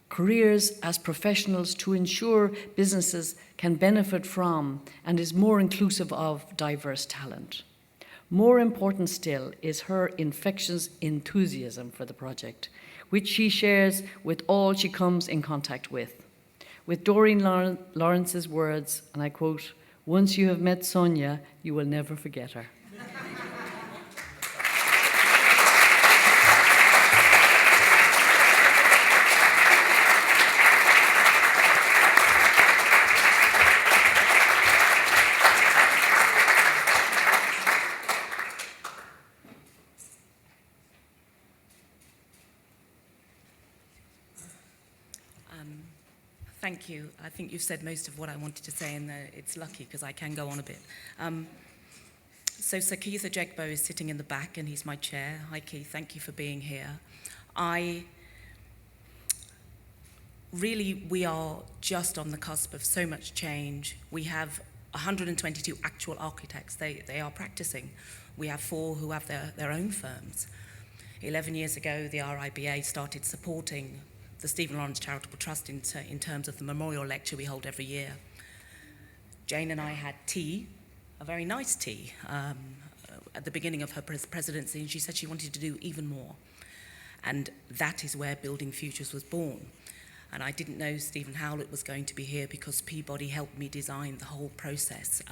careers as professionals to ensure businesses can benefit from and is more inclusive of diverse talent. More important still is her infectious enthusiasm for the project, which she shares with all she comes in contact with. With Doreen Lawrence's words, and I quote, "Once you have met Sonia, you will never forget her." Thank you. I think you've said most of what I wanted to say, and it's lucky because I can go on a bit. So Sir Keith Ojegbo is sitting in the back, and he's my chair. Hi, Keith. Thank you for being here. We are just on the cusp of so much change. We have 122 actual architects. They are practicing. We have 4 who have their own firms. 11 years ago, the RIBA started supporting the Stephen Lawrence Charitable Trust in terms of the memorial lecture we hold every year. Jane and I had tea, a very nice tea, at the beginning of her presidency, and she said she wanted to do even more. And that is where Building Futures was born. And I didn't know Stephen Howlett was going to be here because Peabody helped me design the whole process.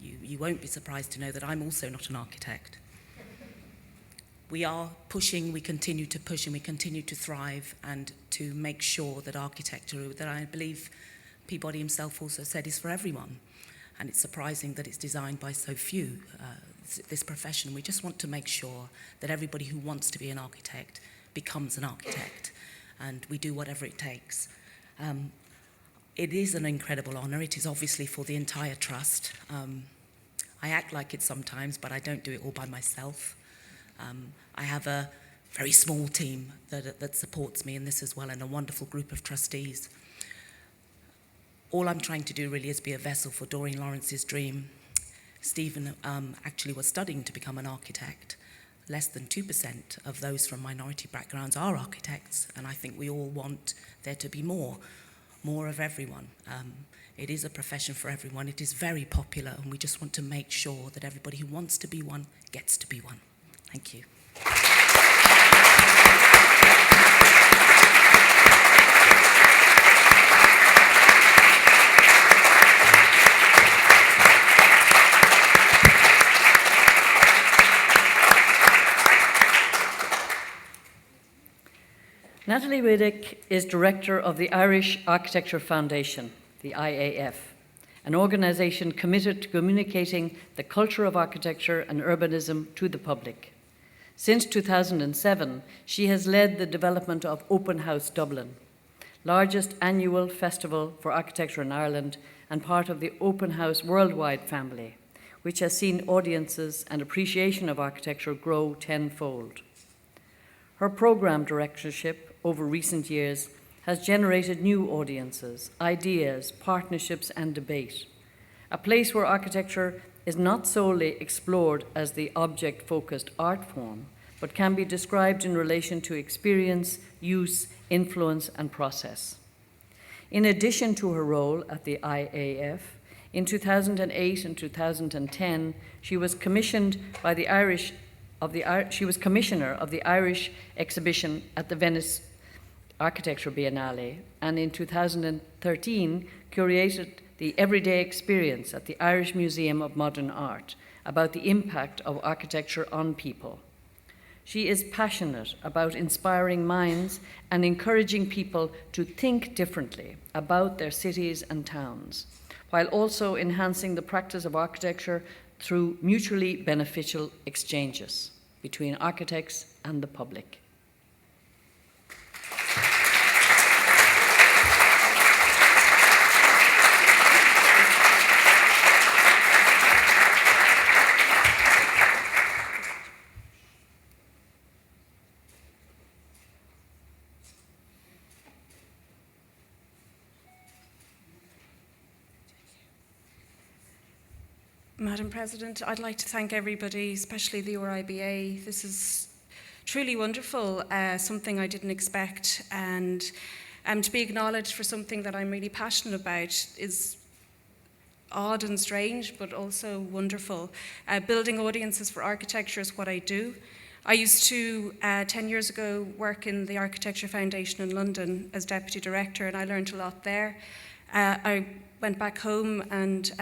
You won't be surprised to know that I'm also not an architect. We are pushing, we continue to push, and we continue to thrive and to make sure that architecture, that I believe Peabody himself also said, is for everyone. And it's surprising that it's designed by so few, this profession. We just want to make sure that everybody who wants to be an architect becomes an architect, and we do whatever it takes. It is an incredible honor. It is obviously for the entire trust. I act like it sometimes, but I don't do it all by myself. I have a very small team that supports me in this as well, and a wonderful group of trustees. All I'm trying to do really is be a vessel for Doreen Lawrence's dream. Stephen actually was studying to become an architect. Less than 2% of those from minority backgrounds are architects, and I think we all want there to be more of everyone. It is a profession for everyone. It is very popular, and we just want to make sure that everybody who wants to be one gets to be one. Thank you. Natalie Riddick is director of the Irish Architecture Foundation, the IAF, an organisation committed to communicating the culture of architecture and urbanism to the public. Since 2007, she has led the development of Open House Dublin, largest annual festival for architecture in Ireland and part of the Open House Worldwide family, which has seen audiences and appreciation of architecture grow tenfold. Her programme directorship over recent years has generated new audiences, ideas, partnerships, and debate, a place where architecture is not solely explored as the object-focused art form, but can be described in relation to experience, use, influence, and process. In addition to her role at the IAF, in 2008 and 2010, she was commissioner of the Irish exhibition at the Venice Architecture Biennale, and in 2013 curated the Everyday Experience at the Irish Museum of Modern Art about the impact of architecture on people. She is passionate about inspiring minds and encouraging people to think differently about their cities and towns, while also enhancing the practice of architecture through mutually beneficial exchanges between architects and the public. Madam President, I'd like to thank everybody, especially the RIBA. This is truly wonderful, something I didn't expect, and to be acknowledged for something that I'm really passionate about is odd and strange, but also wonderful. Building audiences for architecture is what I do. I used to, 10 years ago, work in the Architecture Foundation in London as Deputy Director, and I learned a lot there. I went back home and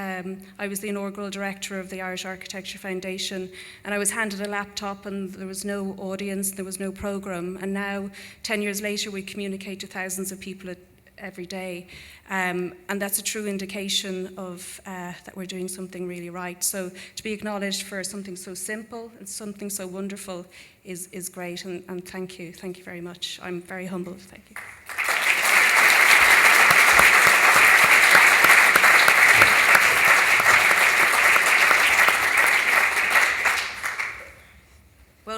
I was the inaugural director of the Irish Architecture Foundation, and I was handed a laptop and there was no audience, there was no programme, and now 10 years later we communicate to thousands of people every day, and that's a true indication of that we're doing something really right. So to be acknowledged for something so simple and something so wonderful is great, and thank you very much. I'm very humbled, thank you.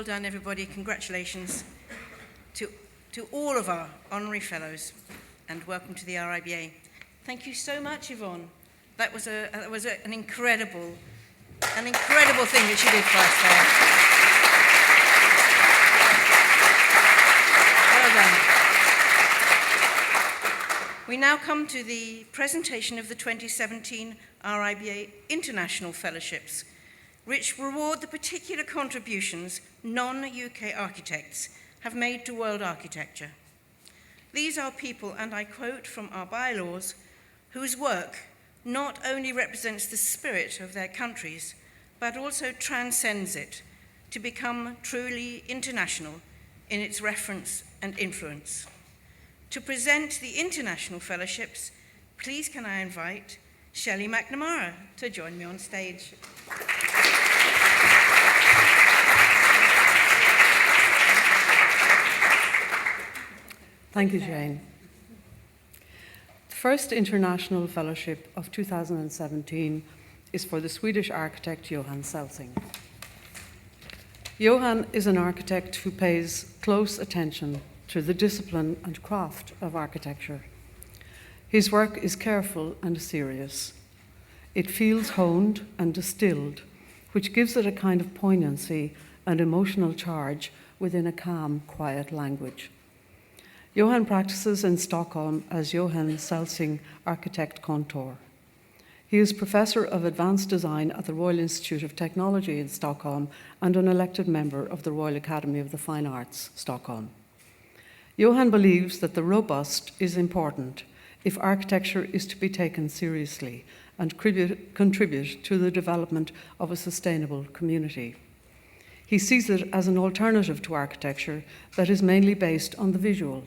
well done, everybody. Congratulations to all of our honorary fellows, and welcome to the RIBA. Thank you so much, Yvonne. That was an incredible thing that she did for us there. Well done. We now come to the presentation of the 2017 RIBA International Fellowships, which reward the particular contributions non-UK architects have made to world architecture. These are people, and I quote from our bylaws, whose work not only represents the spirit of their countries, but also transcends it to become truly international in its reference and influence. To present the International Fellowships, please can I invite Shelley McNamara to join me on stage. Thank you, Jane. The first International Fellowship of 2017 is for the Swedish architect Johan Selsing. Johan is an architect who pays close attention to the discipline and craft of architecture. His work is careful and serious. It feels honed and distilled, which gives it a kind of poignancy and emotional charge within a calm, quiet language. Johan practices in Stockholm as Johan Selsing Architect Contour. He is Professor of Advanced Design at the Royal Institute of Technology in Stockholm and an elected member of the Royal Academy of the Fine Arts, Stockholm. Johan believes that the robust is important if architecture is to be taken seriously and contribute to the development of a sustainable community. He sees it as an alternative to architecture that is mainly based on the visual.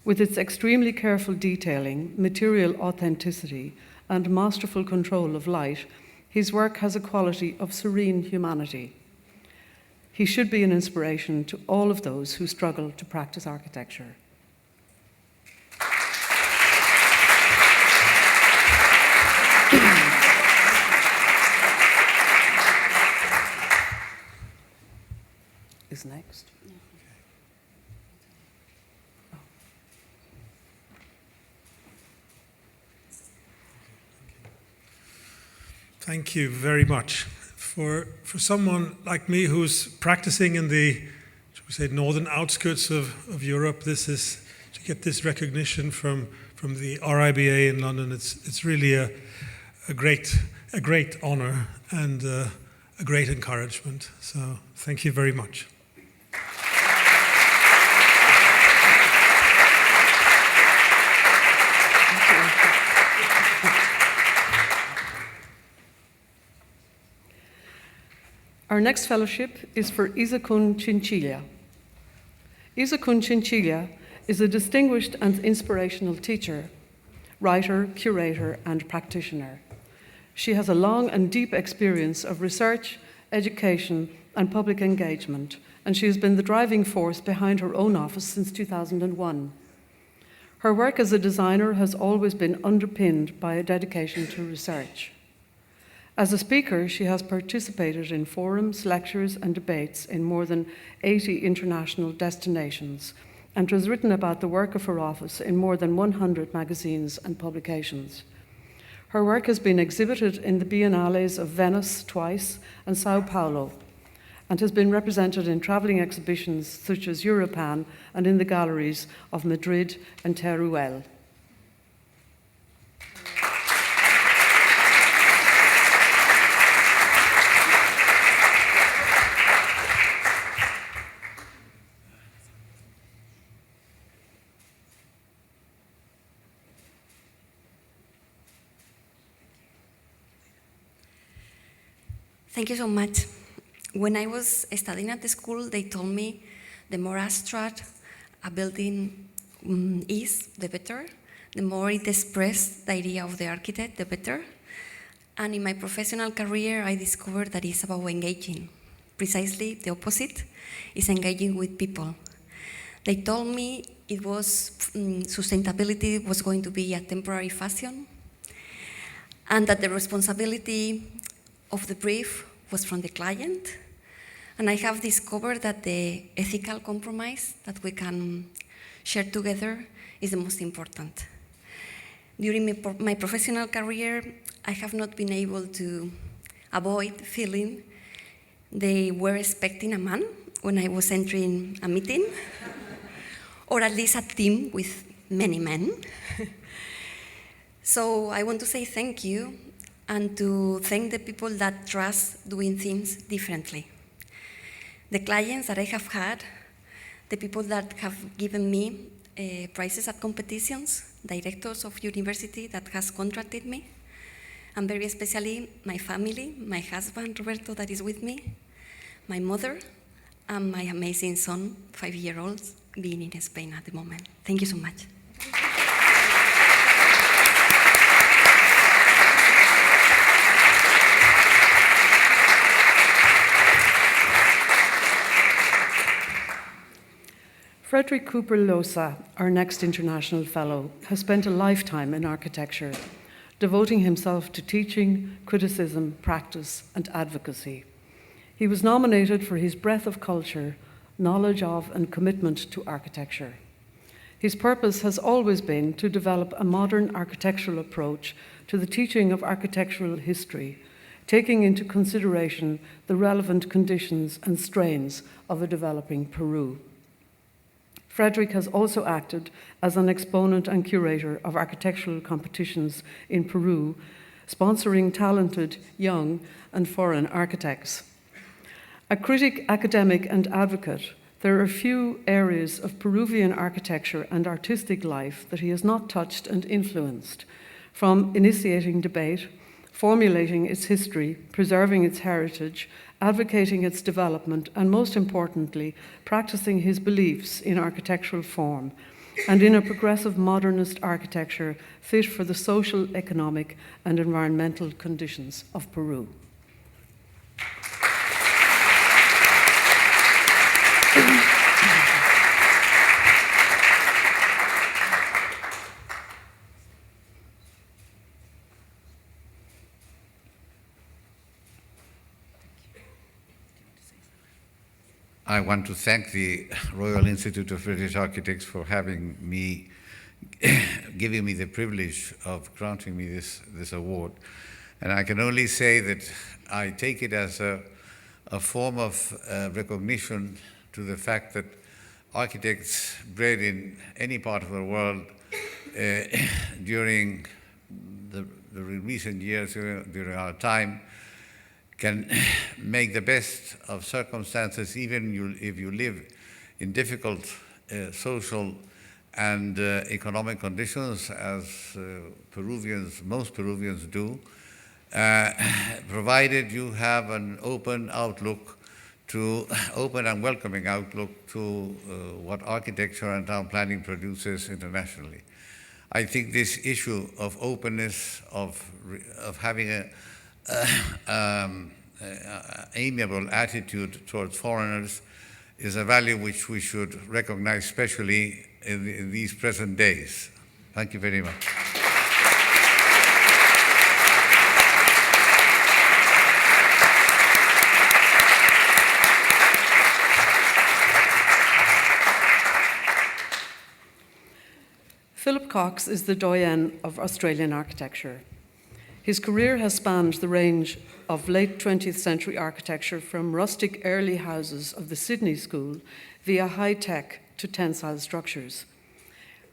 With its extremely careful detailing, material authenticity, and masterful control of light, his work has a quality of serene humanity. He should be an inspiration to all of those who struggle to practice architecture. Is next. Thank you very much. For someone like me who's practicing in the, shall we say, northern outskirts of Europe, this is to get this recognition from the RIBA in London. It's really a great honor and a great encouragement. So thank you very much. Our next fellowship is for Isakun Chinchilla. Isakun Chinchilla is a distinguished and inspirational teacher, writer, curator, and practitioner. She has a long and deep experience of research, education, and public engagement, and she has been the driving force behind her own office since 2001. Her work as a designer has always been underpinned by a dedication to research. As a speaker, she has participated in forums, lectures, and debates in more than 80 international destinations, and has written about the work of her office in more than 100 magazines and publications. Her work has been exhibited in the Biennales of Venice twice and Sao Paulo, and has been represented in travelling exhibitions such as Europan and in the galleries of Madrid and Teruel. Thank you so much. When I was studying at the school, they told me the more abstract a building is, the better. The more it expresses the idea of the architect, the better. And in my professional career, I discovered that it's about engaging. Precisely the opposite is engaging with people. They told me it was sustainability was going to be a temporary fashion, and that the responsibility of the brief was from the client, And I have discovered that the ethical compromise that we can share together is the most important. During my professional career, I have not been able to avoid feeling they were expecting a man when I was entering a meeting, or at least a team with many men. So I want to say thank you, and to thank the people that trust doing things differently. The clients that I have had, the people that have given me prizes at competitions, directors of university that has contracted me, and very especially my family, my husband, Roberto, that is with me, my mother, and my amazing son, 5-year-old, being in Spain at the moment. Thank you so much. Frederick Cooper Losa, our next International Fellow, has spent a lifetime in architecture, devoting himself to teaching, criticism, practice, and advocacy. He was nominated for his breadth of culture, knowledge of, and commitment to architecture. His purpose has always been to develop a modern architectural approach to the teaching of architectural history, taking into consideration the relevant conditions and strains of a developing Peru. Frederick has also acted as an exponent and curator of architectural competitions in Peru, sponsoring talented young and foreign architects. A critic, academic, and advocate, there are few areas of Peruvian architecture and artistic life that he has not touched and influenced, from initiating debate, formulating its history, preserving its heritage, advocating its development, and most importantly, practicing his beliefs in architectural form and in a progressive modernist architecture fit for the social, economic, and environmental conditions of Peru. I want to thank the Royal Institute of British Architects for having me, giving me the privilege of granting me this award. And I can only say that I take it as a form of recognition to the fact that architects bred in any part of the world during the recent years, during our time, can make the best of circumstances, even if you live in difficult social and economic conditions, as most Peruvians do, provided you have an open and welcoming outlook to what architecture and town planning produces internationally. I think this issue of openness, of having a amiable attitude towards foreigners is a value which we should recognize, especially in these present days. Thank you very much. Philip Cox is the doyen of Australian architecture. His career has spanned the range of late 20th century architecture, from rustic early houses of the Sydney School via high-tech to tensile structures.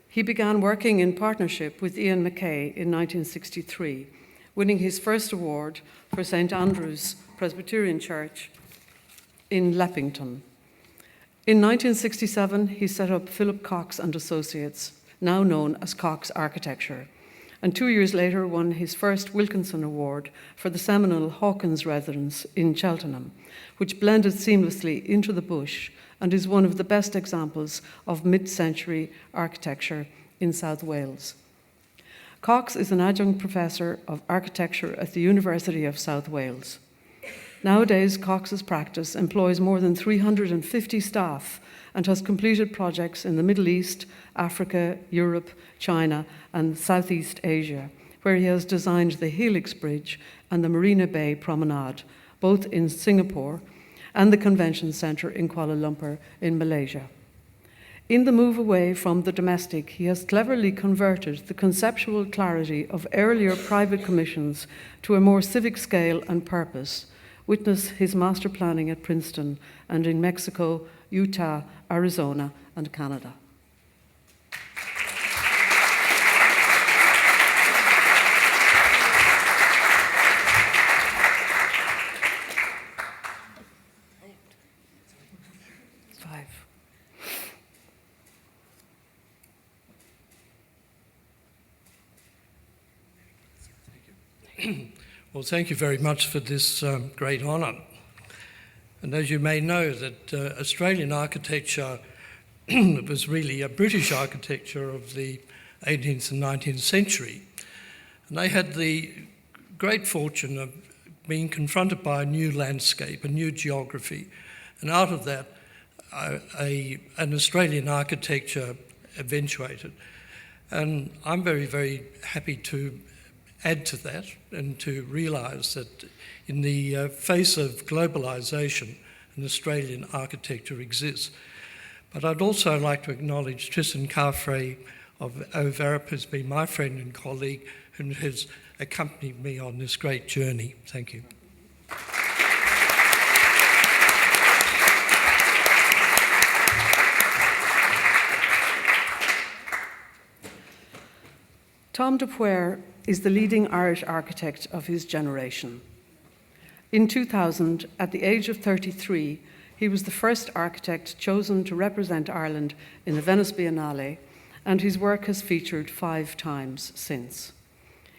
He began working in partnership with Ian McKay in 1963, winning his first award for St. Andrew's Presbyterian Church in Leppington. In 1967, he set up Philip Cox and Associates, now known as Cox Architecture, and 2 years later won his first Wilkinson Award for the seminal Hawkins residence in Cheltenham, which blended seamlessly into the bush and is one of the best examples of mid-century architecture in South Wales. Cox is an adjunct professor of architecture at the University of South Wales. Nowadays, Cox's practice employs more than 350 staff and has completed projects in the Middle East, Africa, Europe, China, and Southeast Asia, where he has designed the Helix Bridge and the Marina Bay Promenade, both in Singapore, and the Convention Centre in Kuala Lumpur in Malaysia. In the move away from the domestic, he has cleverly converted the conceptual clarity of earlier private commissions to a more civic scale and purpose. Witness his master planning at Princeton and in Mexico, Utah, Arizona, and Canada. Well, thank you very much for this great honour. And as you may know, that Australian architecture was really a British architecture of the 18th and 19th century. And they had the great fortune of being confronted by a new landscape, a new geography. And out of that, an Australian architecture eventuated. And I'm very, very happy to add to that and to realise that in the face of globalisation, an Australian architecture exists. But I'd also like to acknowledge Tristan Carfrae of Overip, who's been my friend and colleague and has accompanied me on this great journey. Thank you. Tom de Puer is the leading Irish architect of his generation. In 2000, at the age of 33, he was the first architect chosen to represent Ireland in the Venice Biennale, and his work has featured 5 times since.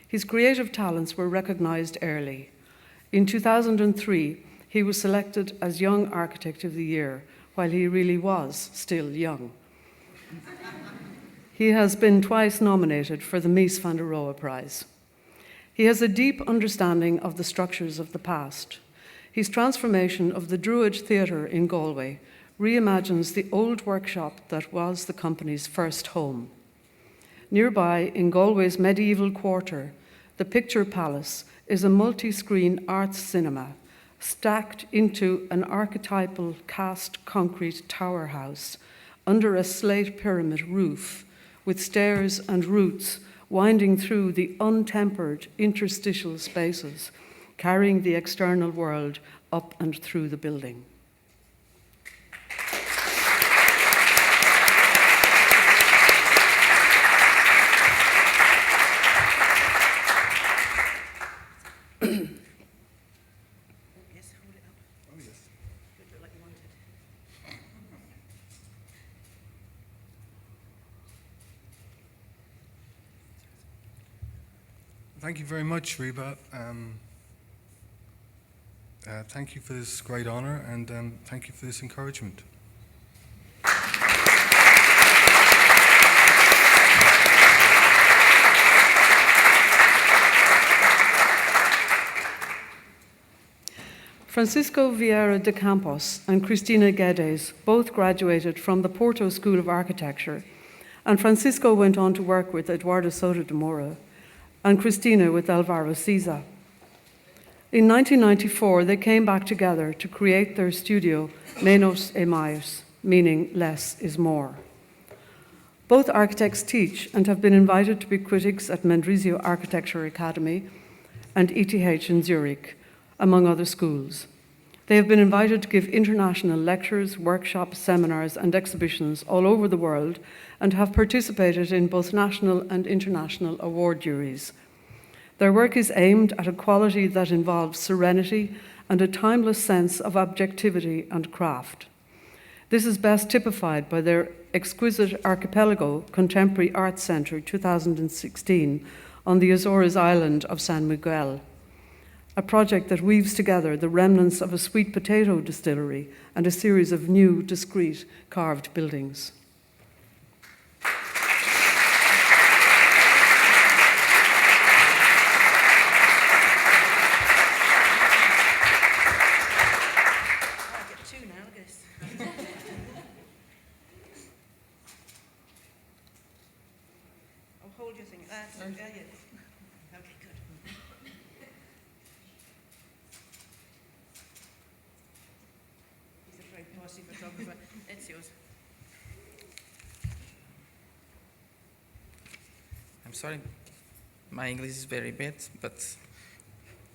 His creative talents were recognised early. In 2003, he was selected as Young Architect of the Year, while he really was still young. He has been twice nominated for the Mies van der Rohe Prize. He has a deep understanding of the structures of the past. His transformation of the Druid Theatre in Galway reimagines the old workshop that was the company's first home. Nearby, in Galway's medieval quarter, the Picture Palace is a multi-screen arts cinema stacked into an archetypal cast concrete tower house under a slate pyramid roof, with stairs and roots winding through the untempered interstitial spaces, carrying the external world up and through the building. Thank you very much, RIBA. Thank you for this great honour, and thank you for this encouragement. Francisco Vieira de Campos and Cristina Guedes both graduated from the Porto School of Architecture, and Francisco went on to work with Eduardo Soto de Moura, and Cristina with Alvaro Siza. In 1994, they came back together to create their studio, Menos é Mais, meaning less is more. Both architects teach and have been invited to be critics at Mendrisio Architecture Academy and ETH in Zurich, among other schools. They have been invited to give international lectures, workshops, seminars, and exhibitions all over the world, and have participated in both national and international award juries. Their work is aimed at a quality that involves serenity and a timeless sense of objectivity and craft. This is best typified by their exquisite Archipelago Contemporary Arts Centre 2016 on the Azores island of San Miguel, a project that weaves together the remnants of a sweet potato distillery and a series of new, discrete, carved buildings. I'm sorry, my English is very bad, but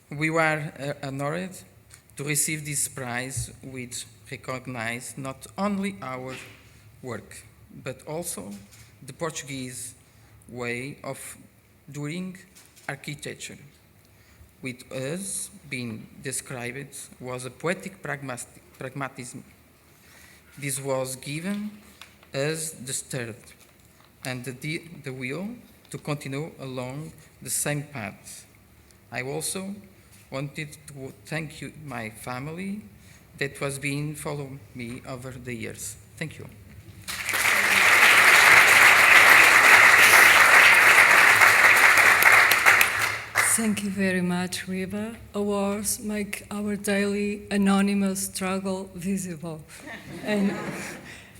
we were honored to receive this prize, which recognizes not only our work, but also the Portuguese way of doing architecture, with us being described was a poetic pragmatism. This was given us the strength and the will to continue along the same path. I also wanted to thank you, my family, that was being following me over the years. Thank you. Thank you very much, RIBA. Awards make our daily anonymous struggle visible.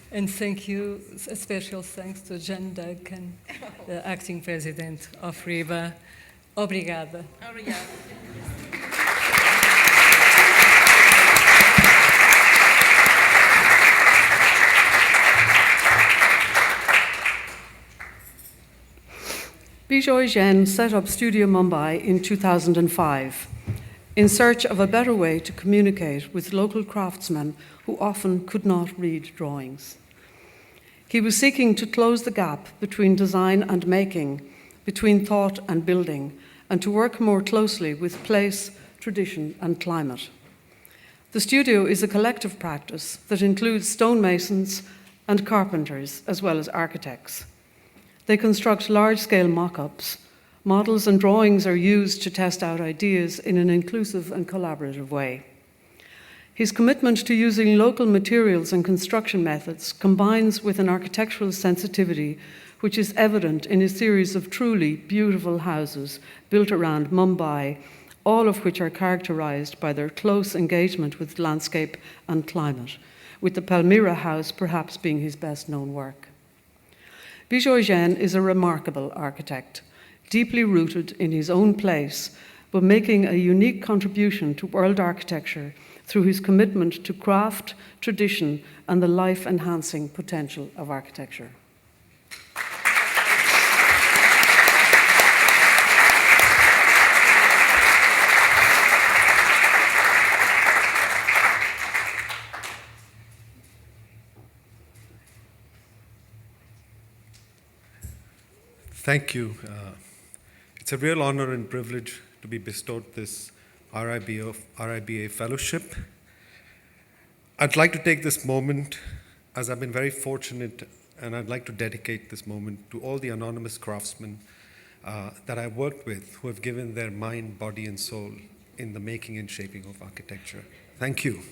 And thank you, a special thanks to Jane Duncan, the acting president of RIBA. Obrigada. Obrigada. Bijoy Jain set up Studio Mumbai in 2005 in search of a better way to communicate with local craftsmen who often could not read drawings. He was seeking to close the gap between design and making, between thought and building, and to work more closely with place, tradition, and climate. The studio is a collective practice that includes stonemasons and carpenters, as well as architects. They construct large-scale mock-ups. Models and drawings are used to test out ideas in an inclusive and collaborative way. His commitment to using local materials and construction methods combines with an architectural sensitivity which is evident in a series of truly beautiful houses built around Mumbai, all of which are characterized by their close engagement with landscape and climate, with the Palmyra house perhaps being his best-known work. Bijoy Jain is a remarkable architect, deeply rooted in his own place, but making a unique contribution to world architecture through his commitment to craft, tradition, and the life-enhancing potential of architecture. Thank you. It's a real honor and privilege to be bestowed this RIBA Fellowship. I'd like to take this moment, as I've been very fortunate, and I'd like to dedicate this moment to all the anonymous craftsmen that I've worked with who have given their mind, body, and soul in the making and shaping of architecture. Thank you.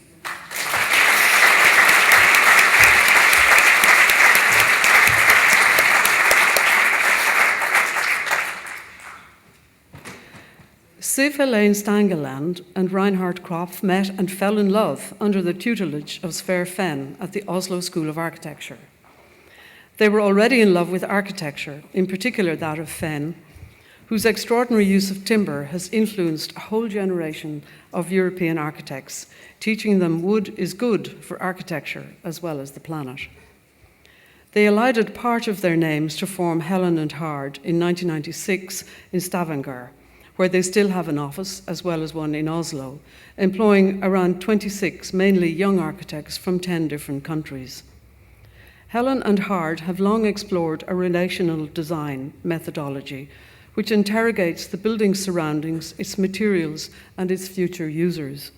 Siv Helene Stangeland and Reinhard Kropf met and fell in love under the tutelage of Sverre Fehn at the Oslo School of Architecture. They were already in love with architecture, in particular that of Fehn, whose extraordinary use of timber has influenced a whole generation of European architects, teaching them wood is good for architecture as well as the planet. They elided part of their names to form Helen and Hard in 1996 in Stavanger, where they still have an office as well as one in Oslo, employing around 26 mainly young architects from 10 different countries. Helen and Hard have long explored a relational design methodology which interrogates the building's surroundings, its materials, and its future users.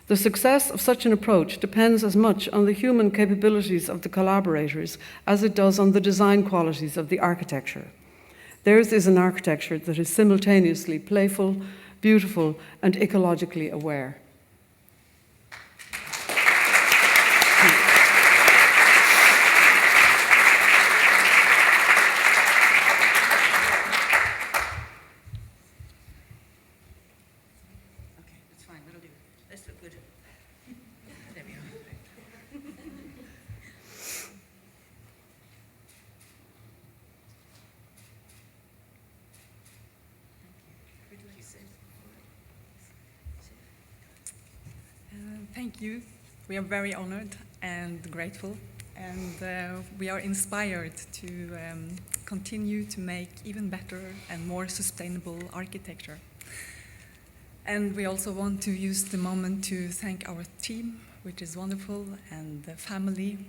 The success of such an approach depends as much on the human capabilities of the collaborators as it does on the design qualities of the architecture. Theirs is an architecture that is simultaneously playful, beautiful, and ecologically aware. Thank you. We are very honored and grateful and we are inspired to continue to make even better and more sustainable architecture. And we also want to use the moment to thank our team, which is wonderful, and the family,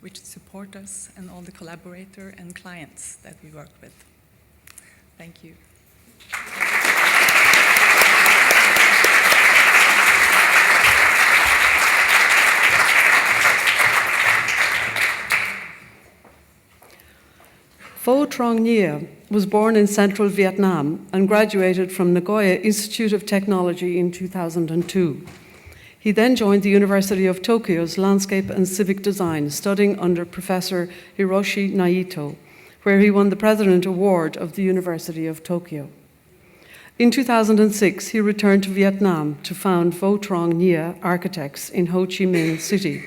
which support us, and all the collaborators and clients that we work with. Thank you. Vo Trong Nghia was born in central Vietnam and graduated from Nagoya Institute of Technology in 2002. He then joined the University of Tokyo's Landscape and Civic Design, studying under Professor Hiroshi Naito, where he won the President Award of the University of Tokyo. In 2006, he returned to Vietnam to found Vo Trong Nghia Architects in Ho Chi Minh City.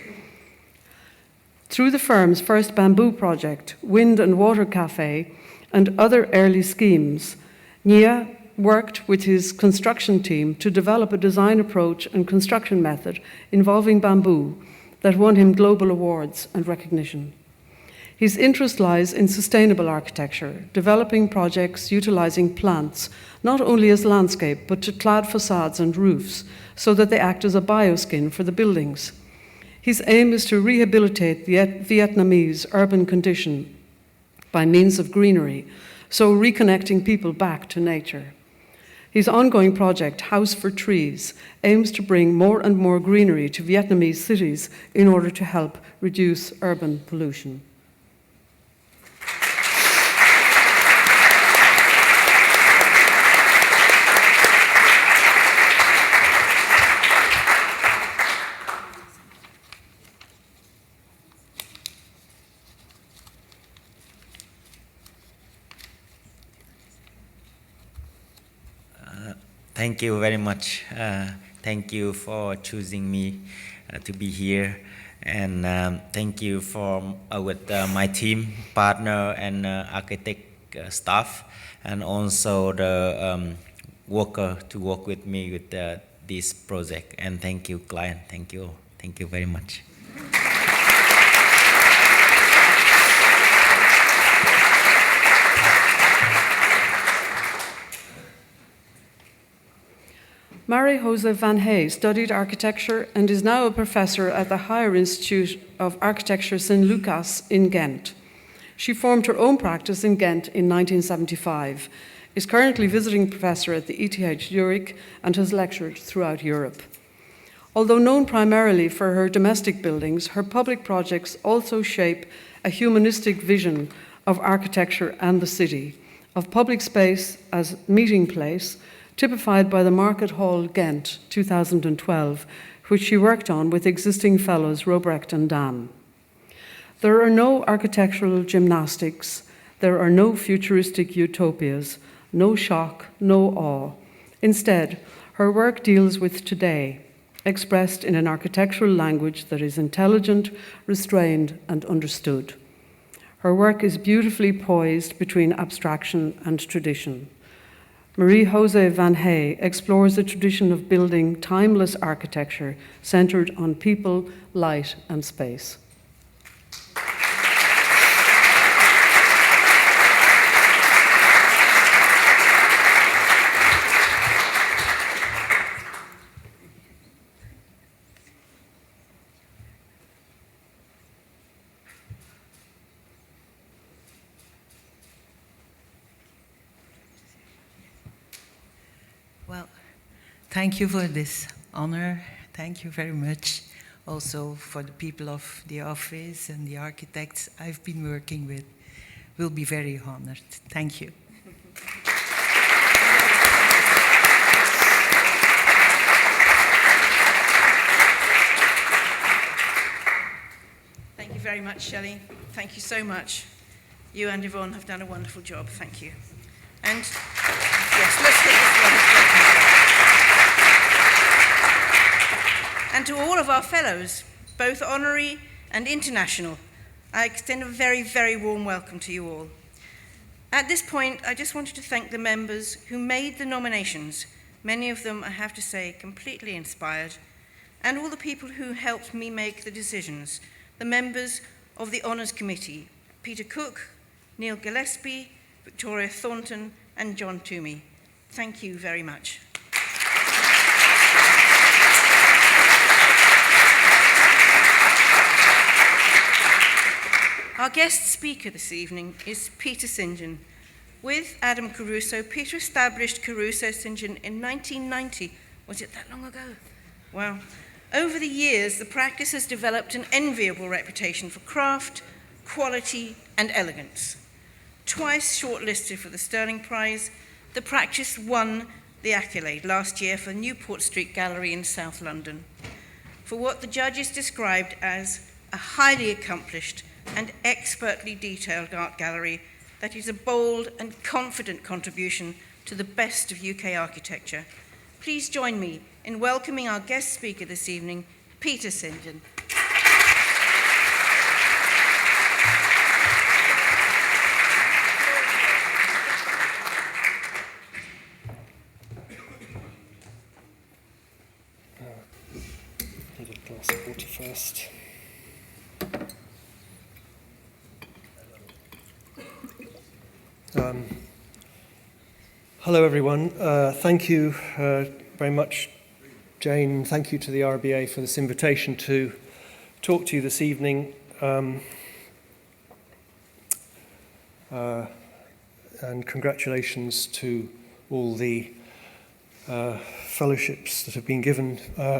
Through the firm's first bamboo project, Wind and Water Cafe, and other early schemes, Nghia worked with his construction team to develop a design approach and construction method involving bamboo that won him global awards and recognition. His interest lies in sustainable architecture, developing projects utilizing plants not only as landscape but to clad facades and roofs so that they act as a bioskin for the buildings. His aim is to rehabilitate the Vietnamese urban condition by means of greenery, so reconnecting people back to nature. His ongoing project, House for Trees, aims to bring more and more greenery to Vietnamese cities in order to help reduce urban pollution. Thank you very much. Thank you for choosing me to be here, and thank you for with my team, partner, and architect staff, and also the worker to work with me with this project. And thank you, client. Thank you very much. Marie-Jose Van Hey studied architecture and is now a professor at the Higher Institute of Architecture St. Lucas in Ghent. She formed her own practice in Ghent in 1975, is currently visiting professor at the ETH Zurich, and has lectured throughout Europe. Although known primarily for her domestic buildings, her public projects also shape a humanistic vision of architecture and the city, of public space as meeting place, typified by the Market Hall Ghent 2012, which she worked on with existing fellows Robrecht and Dam. There are no architectural gymnastics, there are no futuristic utopias, no shock, no awe. Instead, her work deals with today, expressed in an architectural language that is intelligent, restrained, and understood. Her work is beautifully poised between abstraction and tradition. Marie-Jose Van Hey explores the tradition of building timeless architecture centered on people, light, and space. Well, thank you for this honor. Thank you very much also for the people of the office and the architects I've been working with. We'll be very honored. Thank you. Thank you very much, Shelley. Thank you so much. You and Yvonne have done a wonderful job. Thank you. And yes, let's get this one. And to all of our fellows, both honorary and international, I extend a very, very warm welcome to you all. At this point, I just wanted to thank the members who made the nominations, many of them, I have to say, completely inspired, and all the people who helped me make the decisions, the members of the Honours Committee, Peter Cook, Neil Gillespie, Victoria Thornton, and John Toomey. Thank you very much. Our guest speaker this evening is Peter St. John. With Adam Caruso, Peter established Caruso St. John in 1990. Was it that long ago? Wow. Over the years, the practice has developed an enviable reputation for craft, quality, and elegance. Twice shortlisted for the Stirling Prize, the practice won the accolade last year for Newport Street Gallery in South London for what the judges described as a highly accomplished and expertly detailed art gallery that is a bold and confident contribution to the best of UK architecture. Please join me in welcoming our guest speaker this evening, Peter St. John. Need a glass of water first. Hello everyone. Thank you very much, Jane. Thank you to the RIBA for this invitation to talk to you this evening. And congratulations to all the fellowships that have been given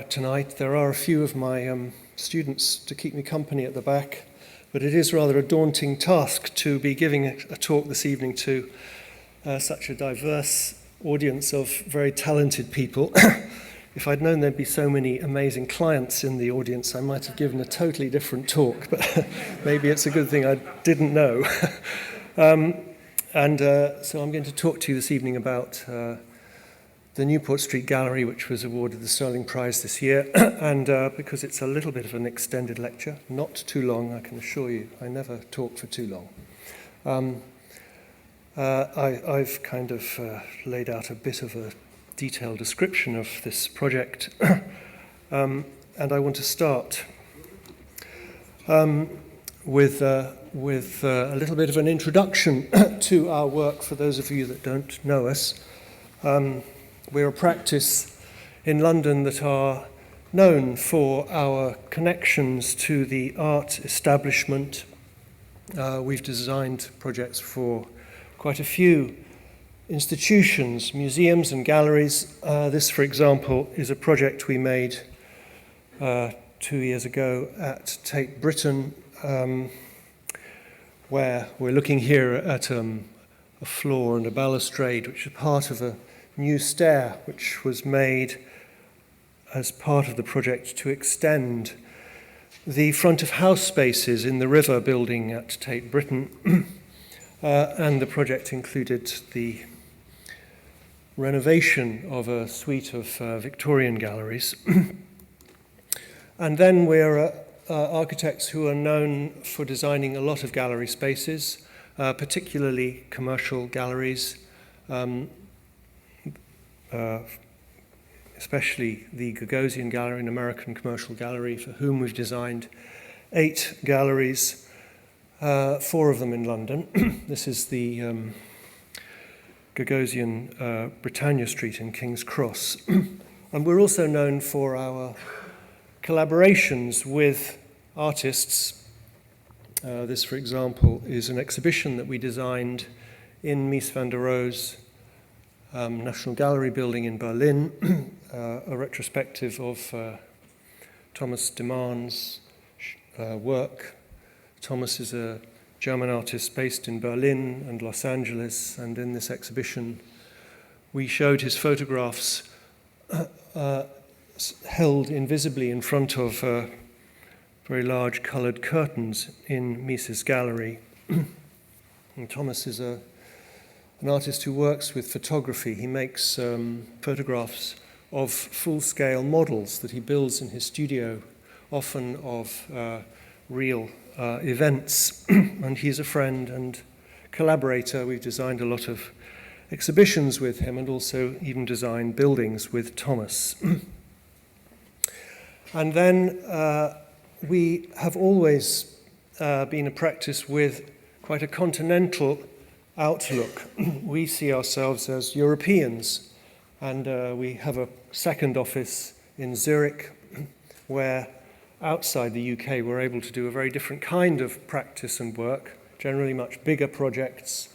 tonight. There are a few of my students to keep me company at the back, but it is rather a daunting task to be giving a talk this evening to such a diverse audience of very talented people. If I'd known there'd be so many amazing clients in the audience, I might have given a totally different talk, but maybe it's a good thing I didn't know. So I'm going to talk to you this evening about the Newport Street Gallery, which was awarded the Stirling Prize this year, and because it's a little bit of an extended lecture, not too long, I can assure you, I never talk for too long. I've kind of laid out a bit of a detailed description of this project, and I want to start with a little bit of an introduction to our work for those of you that don't know us. We're a practice in London that are known for our connections to the art establishment. We've designed projects for quite a few institutions, museums and galleries. This, for example, is a project we made 2 years ago at Tate Britain, where we're looking here at a floor and a balustrade, which is part of a new stair, which was made as part of the project to extend the front of house spaces in the River building at Tate Britain. And the project included the renovation of a suite of Victorian galleries. And then we're architects who are known for designing a lot of gallery spaces, particularly commercial galleries, especially the Gagosian Gallery, an American commercial gallery, for whom we've designed 8 galleries, 4 of them in London. This is the Gagosian Britannia Street in King's Cross. And we're also known for our collaborations with artists. This, for example, is an exhibition that we designed in Mies van der Rohe's National Gallery building in Berlin, a retrospective of Thomas Demann's work. Thomas is a German artist based in Berlin and Los Angeles, and in this exhibition we showed his photographs held invisibly in front of very large coloured curtains in Mies's gallery. And Thomas is an artist who works with photography. He makes photographs of full-scale models that he builds in his studio, often of real events. And he's a friend and collaborator. We've designed a lot of exhibitions with him and also even designed buildings with Thomas. And then we have always been a practice with quite a continental outlook. We see ourselves as Europeans, and we have a second office in Zurich, where outside the UK we're able to do a very different kind of practice and work, generally much bigger projects,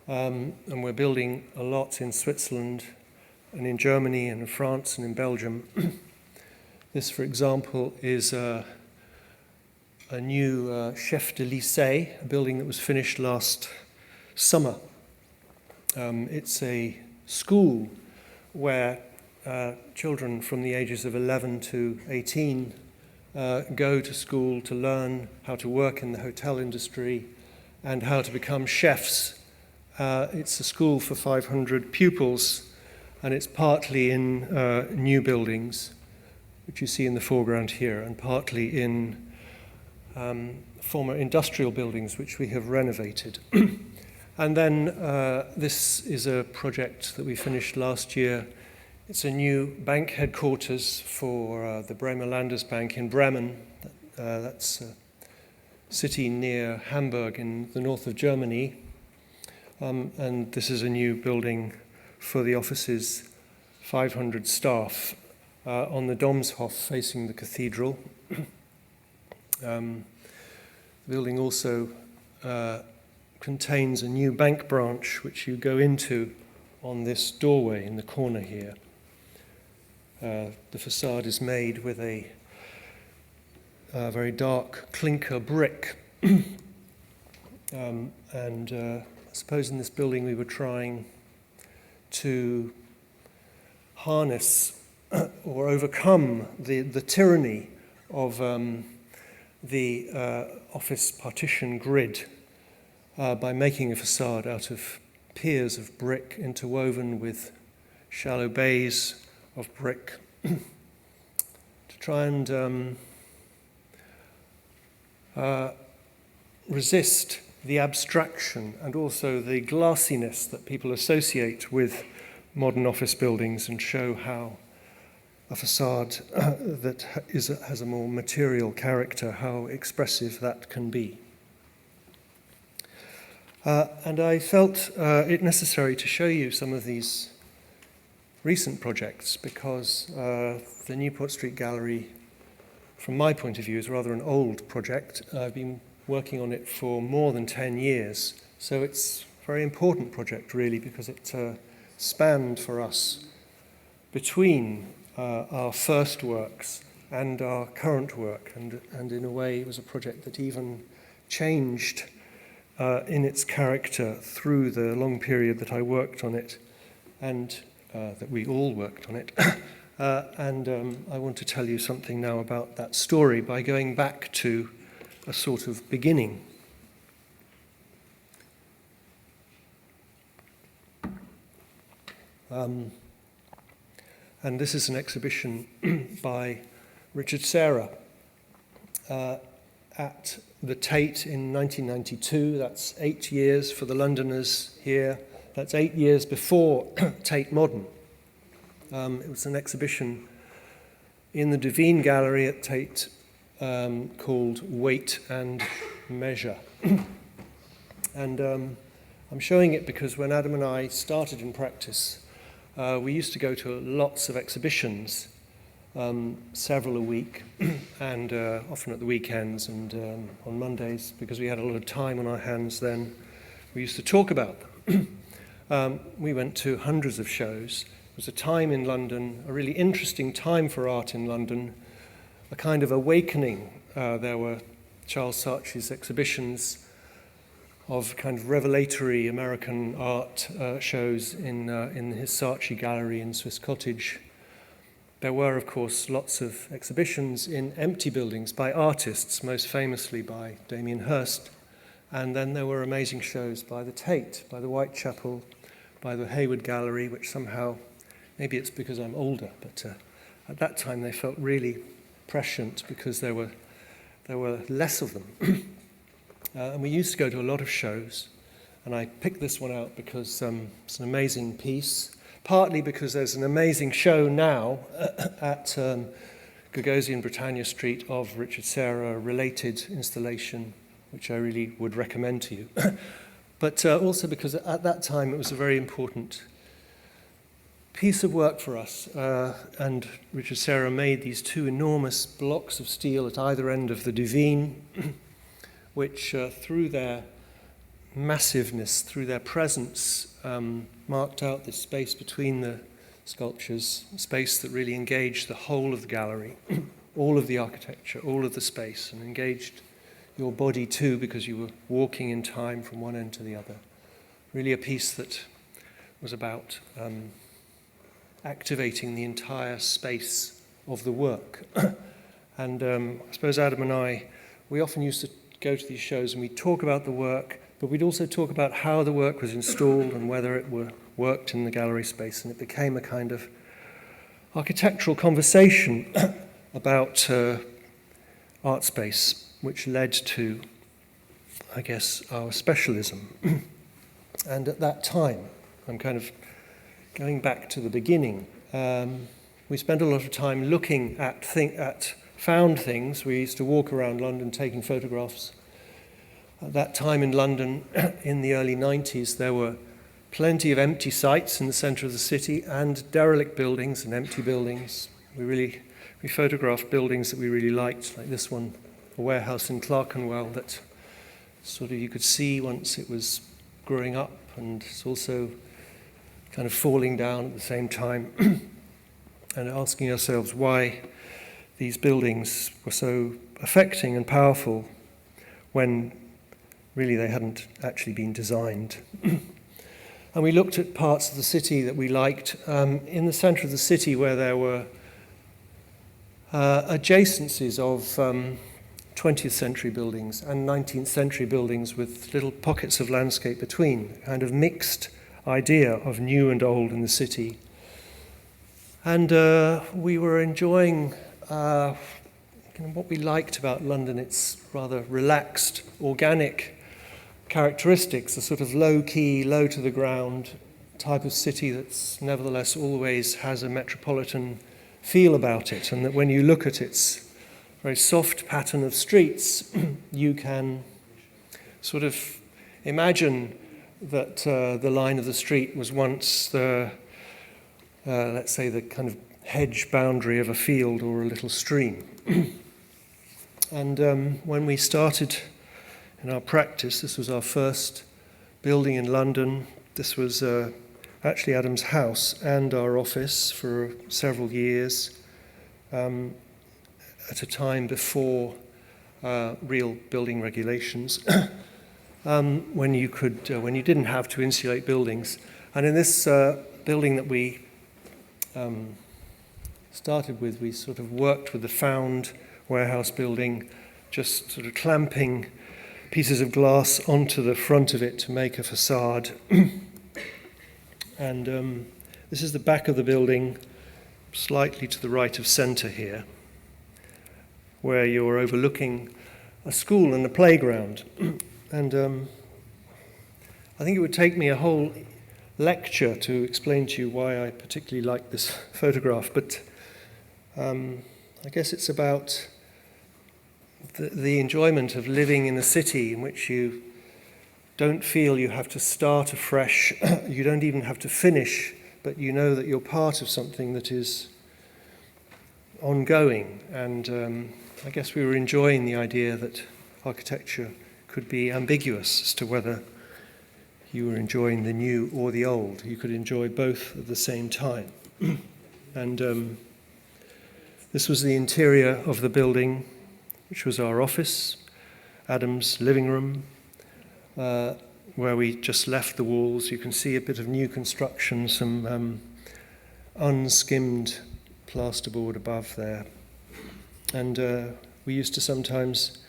and we're building a lot in Switzerland and in Germany and in France and in Belgium. This, for example, is a new chef de lycée, a building that was finished last summer. It's a school where children from the ages of 11 to 18 go to school to learn how to work in the hotel industry and how to become chefs. It's a school for 500 pupils, and it's partly in new buildings, which you see in the foreground here, and partly in former industrial buildings, which we have renovated. And then this is a project that we finished last year. It's a new bank headquarters for the Bremer Landesbank in Bremen. That's a city near Hamburg in the north of Germany. And this is a new building for the office's 500 staff on the Domshof facing the cathedral. The building also contains a new bank branch which you go into on this doorway in the corner here. The facade is made with a very dark clinker brick. I suppose in this building we were trying to harness or overcome the tyranny of the office partition grid by making a facade out of piers of brick interwoven with shallow bays of brick to try and resist the abstraction and also the glassiness that people associate with modern office buildings and show how a facade that has a more material character, how expressive that can be. And I felt it necessary to show you some of these recent projects because the Newport Street Gallery, from my point of view, is rather an old project. I've been working on it for more than 10 years, so it's a very important project really because it spanned for us between our first works and our current work, and in a way it was a project that even changed in its character through the long period that I worked on it, and that we all worked on it. I want to tell you something now about that story by going back to a sort of beginning. And this is an exhibition by Richard Serra at the Tate in 1992. That's 8 years for the Londoners here. That's 8 years before Tate Modern. It was an exhibition in the Devine Gallery at Tate called Weight and Measure. And I'm showing it because when Adam and I started in practice, we used to go to lots of exhibitions, several a week, and often at the weekends and on Mondays, because we had a lot of time on our hands then. We used to talk about them. We went to hundreds of shows. It was a time in London, a really interesting time for art in London, a kind of awakening. There were Charles Saatchi's exhibitions of kind of revelatory American art shows in his Saatchi gallery in Swiss Cottage. There were, of course, lots of exhibitions in empty buildings by artists, most famously by Damien Hirst. And then there were amazing shows by the Tate, by the Whitechapel, by the Hayward Gallery, which somehow, maybe it's because I'm older, but at that time they felt really prescient because there were less of them. And we used to go to a lot of shows, and I picked this one out because it's an amazing piece, partly because there's an amazing show now at Gagosian Britannia Street of Richard Serra, a related installation, which I really would recommend to you. But also because at that time it was a very important piece of work for us. And Richard Serra made these two enormous blocks of steel at either end of the Duveen, which through their massiveness, through their presence, marked out this space between the sculptures, space that really engaged the whole of the gallery, all of the architecture, all of the space, and engaged your body too, because you were walking in time from one end to the other. Really a piece that was about activating the entire space of the work. And I suppose Adam and I, we often used to go to these shows and we'd talk about the work, but we'd also talk about how the work was installed and whether it worked in the gallery space, and it became a kind of architectural conversation about art space, which led to, I guess, our specialism. And at that time, I'm kind of going back to the beginning, we spent a lot of time looking at found things. We used to walk around London taking photographs. At that time in London, in the early 90s, there were plenty of empty sites in the centre of the city and derelict buildings and empty buildings. We photographed buildings that we really liked, like this one, a warehouse in Clerkenwell that sort of you could see once it was growing up, and it's also kind of falling down at the same time, and asking ourselves why these buildings were so affecting and powerful when really they hadn't actually been designed. And we looked at parts of the city that we liked. In the centre of the city, where there were adjacencies of 20th century buildings and 19th century buildings with little pockets of landscape between, a kind of mixed idea of new and old in the city. And we were enjoying what we liked about London, its rather relaxed, organic characteristics, a sort of low-key, low-to-the-ground type of city that's nevertheless always has a metropolitan feel about it, and that when you look at its very soft pattern of streets, you can sort of imagine that the line of the street was once the, let's say, the kind of hedge boundary of a field or a little stream. And when we started in our practice, this was our first building in London. This was actually Adam's house and our office for several years, at a time before real building regulations, when you didn't have to insulate buildings. And in this building that we started with, we sort of worked with the found warehouse building, just sort of clamping pieces of glass onto the front of it to make a facade. And this is the back of the building, slightly to the right of centre here, where you're overlooking a school and a playground. And I think it would take me a whole lecture to explain to you why I particularly like this photograph, but I guess it's about the enjoyment of living in a city in which you don't feel you have to start afresh, you don't even have to finish, but you know that you're part of something that is ongoing. And I guess we were enjoying the idea that architecture could be ambiguous as to whether you were enjoying the new or the old. You could enjoy both at the same time. And this was the interior of the building, which was our office, Adam's living room, where we just left the walls. You can see a bit of new construction, some unskimmed plasterboard above there. And we used to sometimes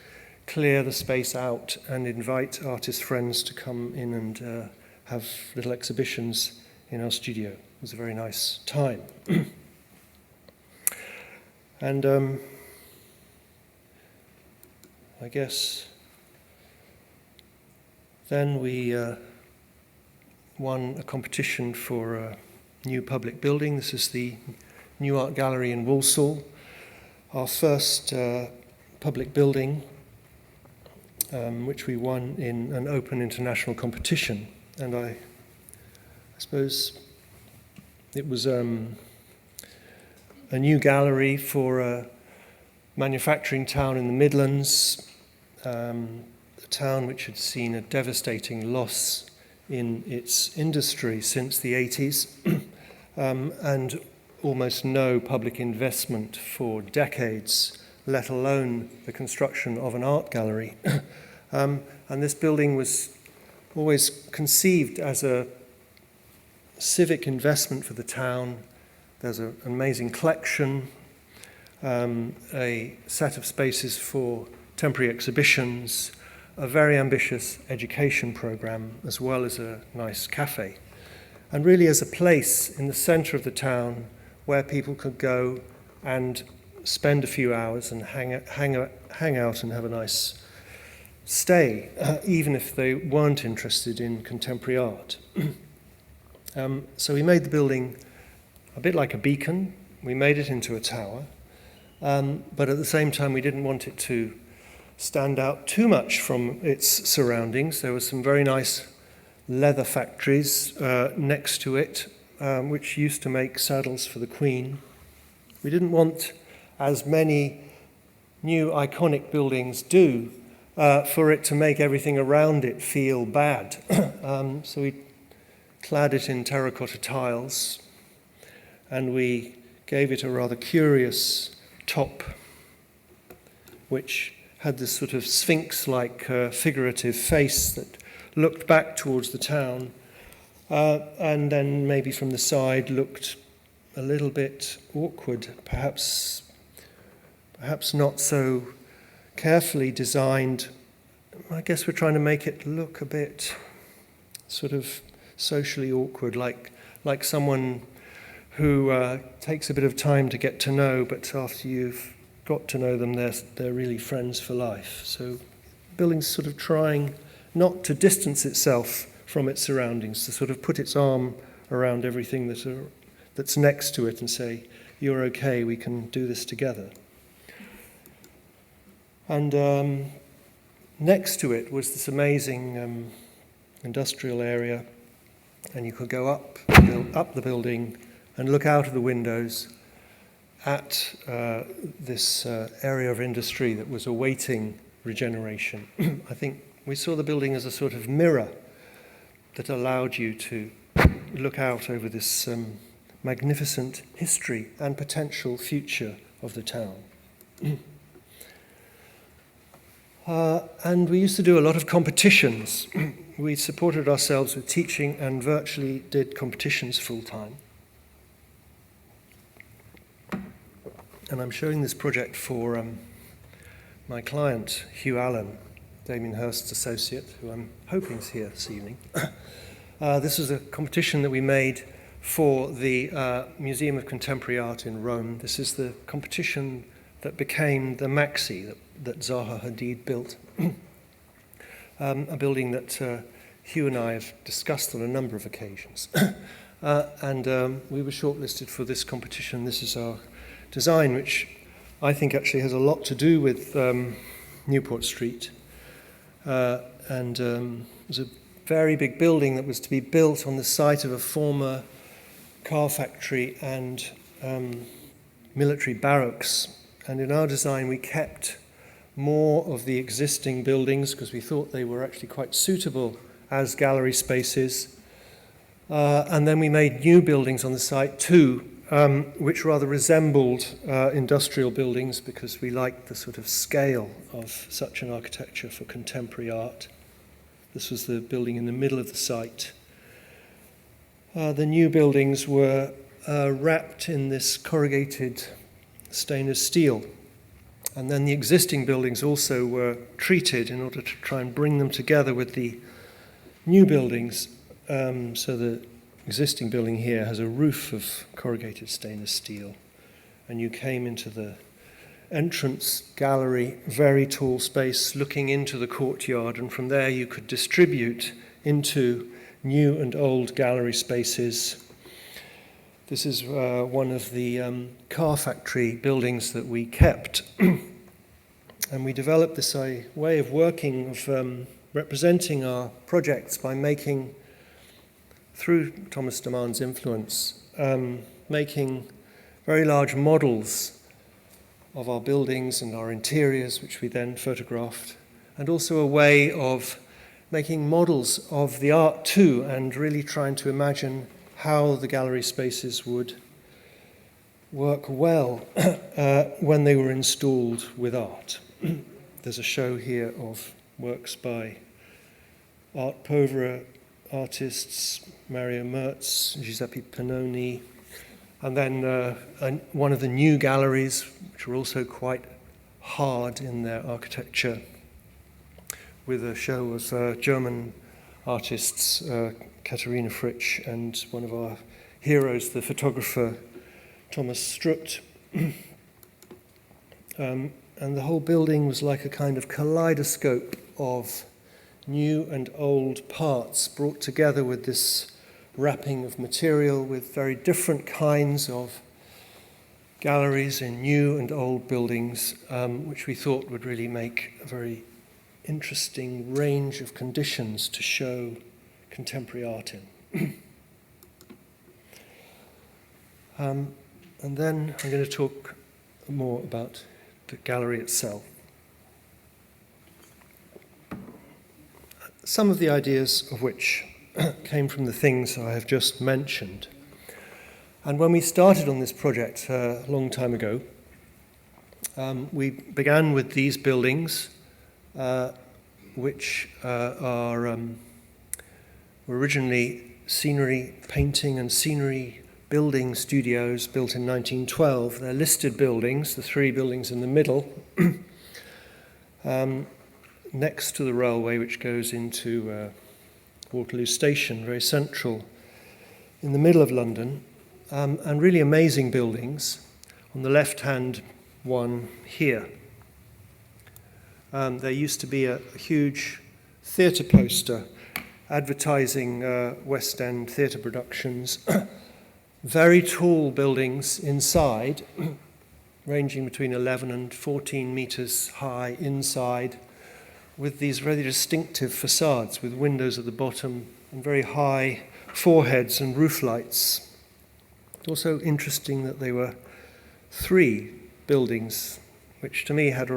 clear the space out and invite artist friends to come in and have little exhibitions in our studio. It was a very nice time. And I guess then we won a competition for a new public building. This is the New Art Gallery in Walsall. our first public building, which we won in an open international competition. And I suppose it was a new gallery for a manufacturing town in the Midlands, a town which had seen a devastating loss in its industry since the 80s, and almost no public investment for decades, let alone the construction of an art gallery. And this building was always conceived as a civic investment for the town. There's an amazing collection, a set of spaces for temporary exhibitions, a very ambitious education program, as well as a nice cafe. And really as a place in the centre of the town where people could go and spend a few hours and hang out and have a nice stay, even if they weren't interested in contemporary art. So we made the building a bit like a beacon. We made it into a tower, but at the same time we didn't want it to stand out too much from its surroundings. There were some very nice leather factories next to it, which used to make saddles for the Queen. We didn't want, as many new iconic buildings do, for it to make everything around it feel bad. So we clad it in terracotta tiles, and we gave it a rather curious top, which had this sort of sphinx-like figurative face that looked back towards the town, and then maybe from the side looked a little bit awkward, perhaps not so carefully designed. I guess we're trying to make it look a bit sort of socially awkward, like someone who takes a bit of time to get to know, but after you've got to know them, they're really friends for life. So building's sort of trying not to distance itself from its surroundings, to sort of put its arm around everything that's next to it and say, you're okay, we can do this together. And next to it was this amazing industrial area, and you could go up the building and look out of the windows at this area of industry that was awaiting regeneration. I think we saw the building as a sort of mirror that allowed you to look out over this magnificent history and potential future of the town. And we used to do a lot of competitions. We supported ourselves with teaching and virtually did competitions full-time. And I'm showing this project for my client, Hugh Allen, Damien Hirst's associate, who I'm hoping is here this evening. This was a competition that we made for the Museum of Contemporary Art in Rome. This is the competition that became the Maxi that Zaha Hadid built, a building that Hugh and I have discussed on a number of occasions. And we were shortlisted for this competition. This is our design, which I think actually has a lot to do with Newport Street. And it was a very big building that was to be built on the site of a former car factory and military barracks. And in our design, we kept more of the existing buildings because we thought they were actually quite suitable as gallery spaces. And then we made new buildings on the site too, which rather resembled industrial buildings because we liked the sort of scale of such an architecture for contemporary art. This was the building in the middle of the site. The new buildings were wrapped in this corrugated stainless steel. And then the existing buildings also were treated in order to try and bring them together with the new buildings. So the existing building here has a roof of corrugated stainless steel. And you came into the entrance gallery, very tall space looking into the courtyard, and from there you could distribute into new and old gallery spaces. This is one of the car factory buildings that we kept. And we developed this way of working, of representing our projects by making, through Thomas de Man's influence, making very large models of our buildings and our interiors, which we then photographed, and also a way of making models of the art too, and really trying to imagine how the gallery spaces would work well when they were installed with art. There's a show here of works by Art Povera artists, Mario Mertz, Giuseppe Pannoni, and then one of the new galleries, which are also quite hard in their architecture, with a show of German artists, Katharina Fritsch, and one of our heroes, the photographer Thomas Strutt. And the whole building was like a kind of kaleidoscope of new and old parts brought together with this wrapping of material, with very different kinds of galleries in new and old buildings, which we thought would really make a very interesting range of conditions to show contemporary art in. And then I'm going to talk more about the gallery itself. Some of the ideas of which came from the things I have just mentioned. And when we started on this project a long time ago, we began with these buildings, which were originally scenery painting and scenery building studios built in 1912. They're listed buildings, the three buildings in the middle, next to the railway, which goes into Waterloo Station, very central in the middle of London, and really amazing buildings. On the left-hand one here, there used to be a huge theatre poster advertising West End theatre productions. Very tall buildings inside, ranging between 11 and 14 metres high inside, with these very distinctive facades with windows at the bottom and very high foreheads and roof lights. Also interesting that they were three buildings, which to me had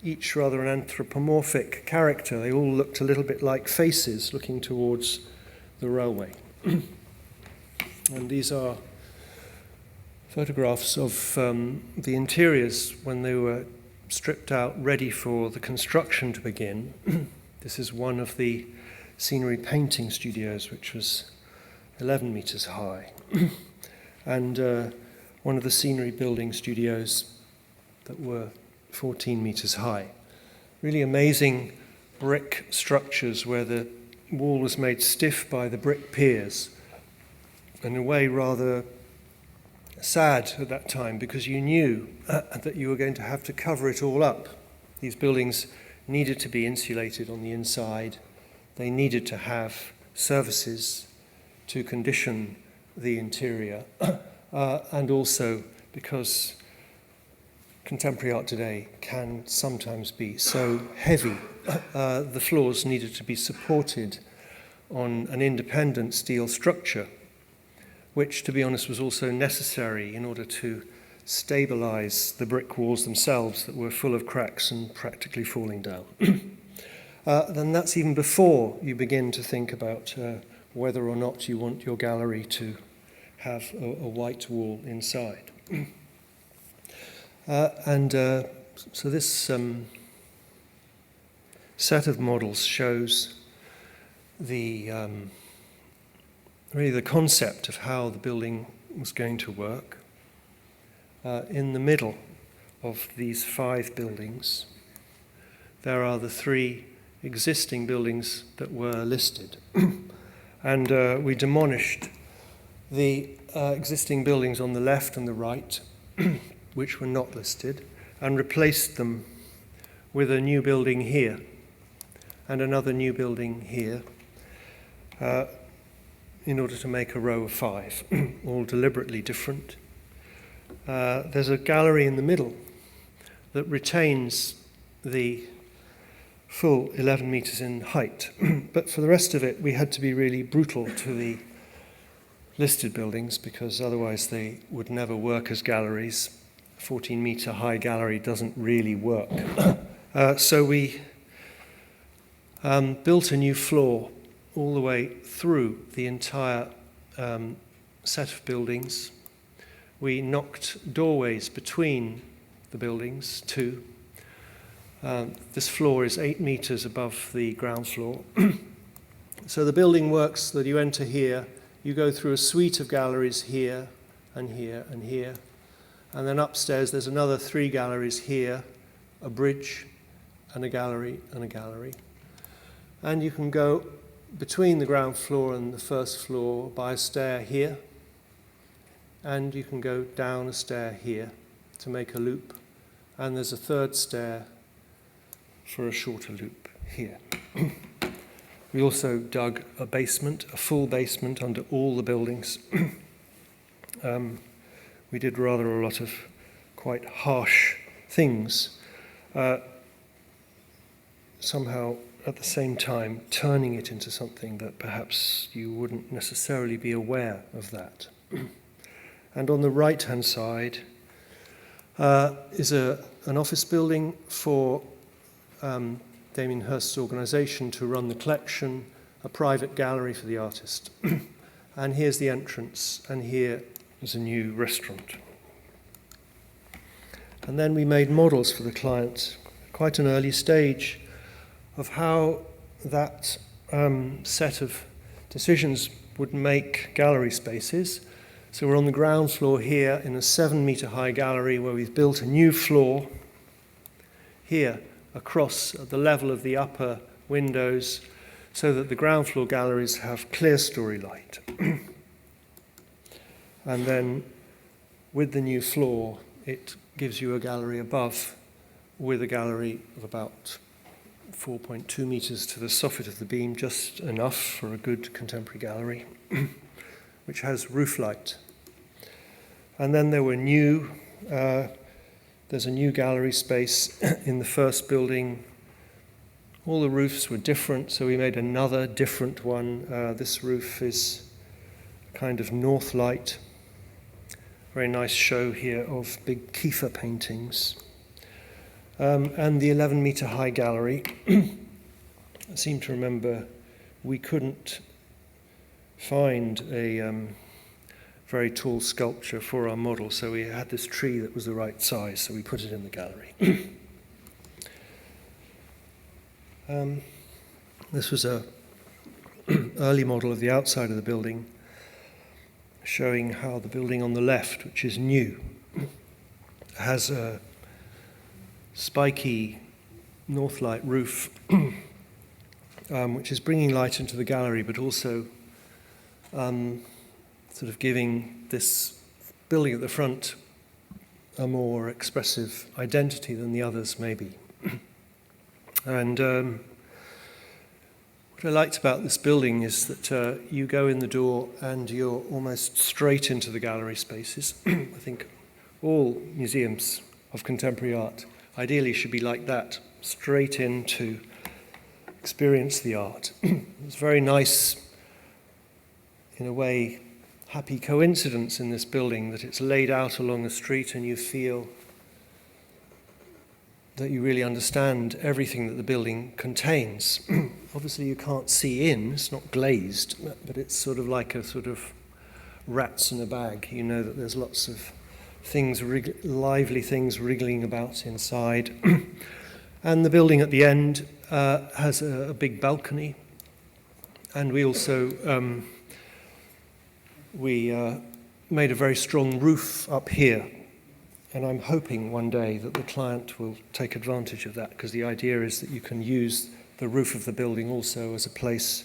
each rather an anthropomorphic character. They all looked a little bit like faces looking towards the railway. And these are photographs of the interiors when they were stripped out, ready for the construction to begin. This is one of the scenery painting studios, which was 11 metres high, and one of the scenery building studios that were 14 metres high. Really amazing brick structures where the wall was made stiff by the brick piers, in a way rather sad at that time, because you knew that you were going to have to cover it all up. These buildings needed to be insulated on the inside. They needed to have services to condition the interior, and also because contemporary art today can sometimes be so heavy, the floors needed to be supported on an independent steel structure, which, to be honest, was also necessary in order to stabilize the brick walls themselves that were full of cracks and practically falling down. Then that's even before you begin to think about whether or not you want your gallery to have a white wall inside. So this set of models shows really the concept of how the building was going to work. In the middle of these 5 buildings, there are the 3 existing buildings that were listed. And we demolished the existing buildings on the left and the right, which were not listed, and replaced them with a new building here and another new building here. in order to make a row of 5, all deliberately different. There's a gallery in the middle that retains the full 11 meters in height. But for the rest of it, we had to be really brutal to the listed buildings because otherwise they would never work as galleries. A 14-meter high gallery doesn't really work. So we built a new floor all the way through the entire set of buildings. We knocked doorways between the buildings too. This floor is 8 meters above the ground floor. So the building works that you enter here, you go through a suite of galleries here and here and here. And then upstairs there's another 3 galleries here, a bridge and a gallery and a gallery. And you can go between the ground floor and the first floor by a stair here. And you can go down a stair here to make a loop. And there's a 3rd stair for a shorter loop here. We also dug a basement, a full basement under all the buildings. We did rather a lot of quite harsh things, somehow at the same time turning it into something that perhaps you wouldn't necessarily be aware of that. And on the right-hand side is an office building for Damien Hirst's organisation to run the collection, a private gallery for the artist. And here's the entrance, and here is a new restaurant. And then we made models for the client, quite an early stage, of how that set of decisions would make gallery spaces. So we're on the ground floor here in a 7-meter high gallery where we've built a new floor here across at the level of the upper windows so that the ground floor galleries have clear story light. And then with the new floor, it gives you a gallery above with a gallery of about 4.2 meters to the soffit of the beam, just enough for a good contemporary gallery, which has roof light. And then there were there's a new gallery space in the first building. All the roofs were different, so we made another different one. This roof is kind of north light. Very nice show here of big Kiefer paintings. And the 11-meter high gallery. I seem to remember we couldn't find a very tall sculpture for our model, so we had this tree that was the right size, so we put it in the gallery. This was an early model of the outside of the building, showing how the building on the left, which is new, has a spiky north light roof, which is bringing light into the gallery, but also sort of giving this building at the front a more expressive identity than the others maybe. And what I liked about this building is that you go in the door and you're almost straight into the gallery spaces. I think all museums of contemporary art ideally should be like that, straight in to experience the art. It's very nice, in a way, happy coincidence in this building that it's laid out along a street and you feel that you really understand everything that the building contains. Obviously you can't see in, it's not glazed, but it's sort of like a sort of rats in a bag. You know that there's lots of things, lively things wriggling about inside. And the building at the end has a big balcony, and we also made a very strong roof up here, and I'm hoping one day that the client will take advantage of that, because the idea is that you can use the roof of the building also as a place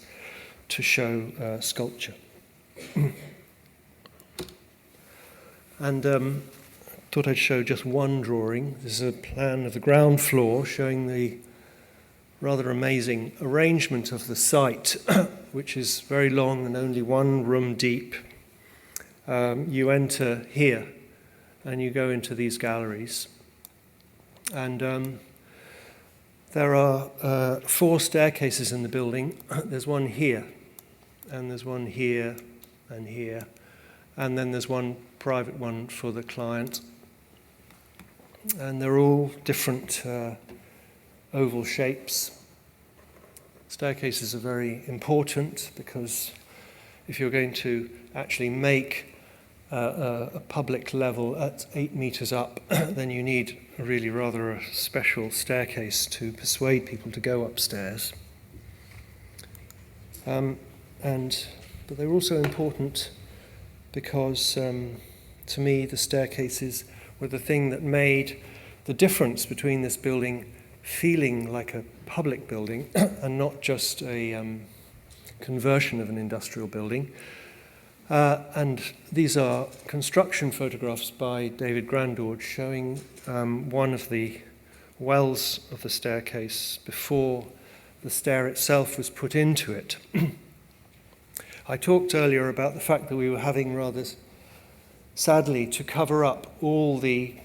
to show sculpture. And I thought I'd show just one drawing. This is a plan of the ground floor showing the rather amazing arrangement of the site which is very long and only one room deep. You enter here and you go into these galleries. And there are 4 staircases in the building. There's one here, and there's one here, and here, and then there's one private one for the client. And they're all different oval shapes. Staircases are very important because if you're going to actually make a public level at 8 meters up, then you need really rather a special staircase to persuade people to go upstairs. But they're also important because, to me, the staircases were the thing that made the difference between this building feeling like a public building and not just a conversion of an industrial building. And these are construction photographs by David Grandord showing one of the wells of the staircase before the stair itself was put into it. I talked earlier about the fact that we were having rather sadly to cover up all the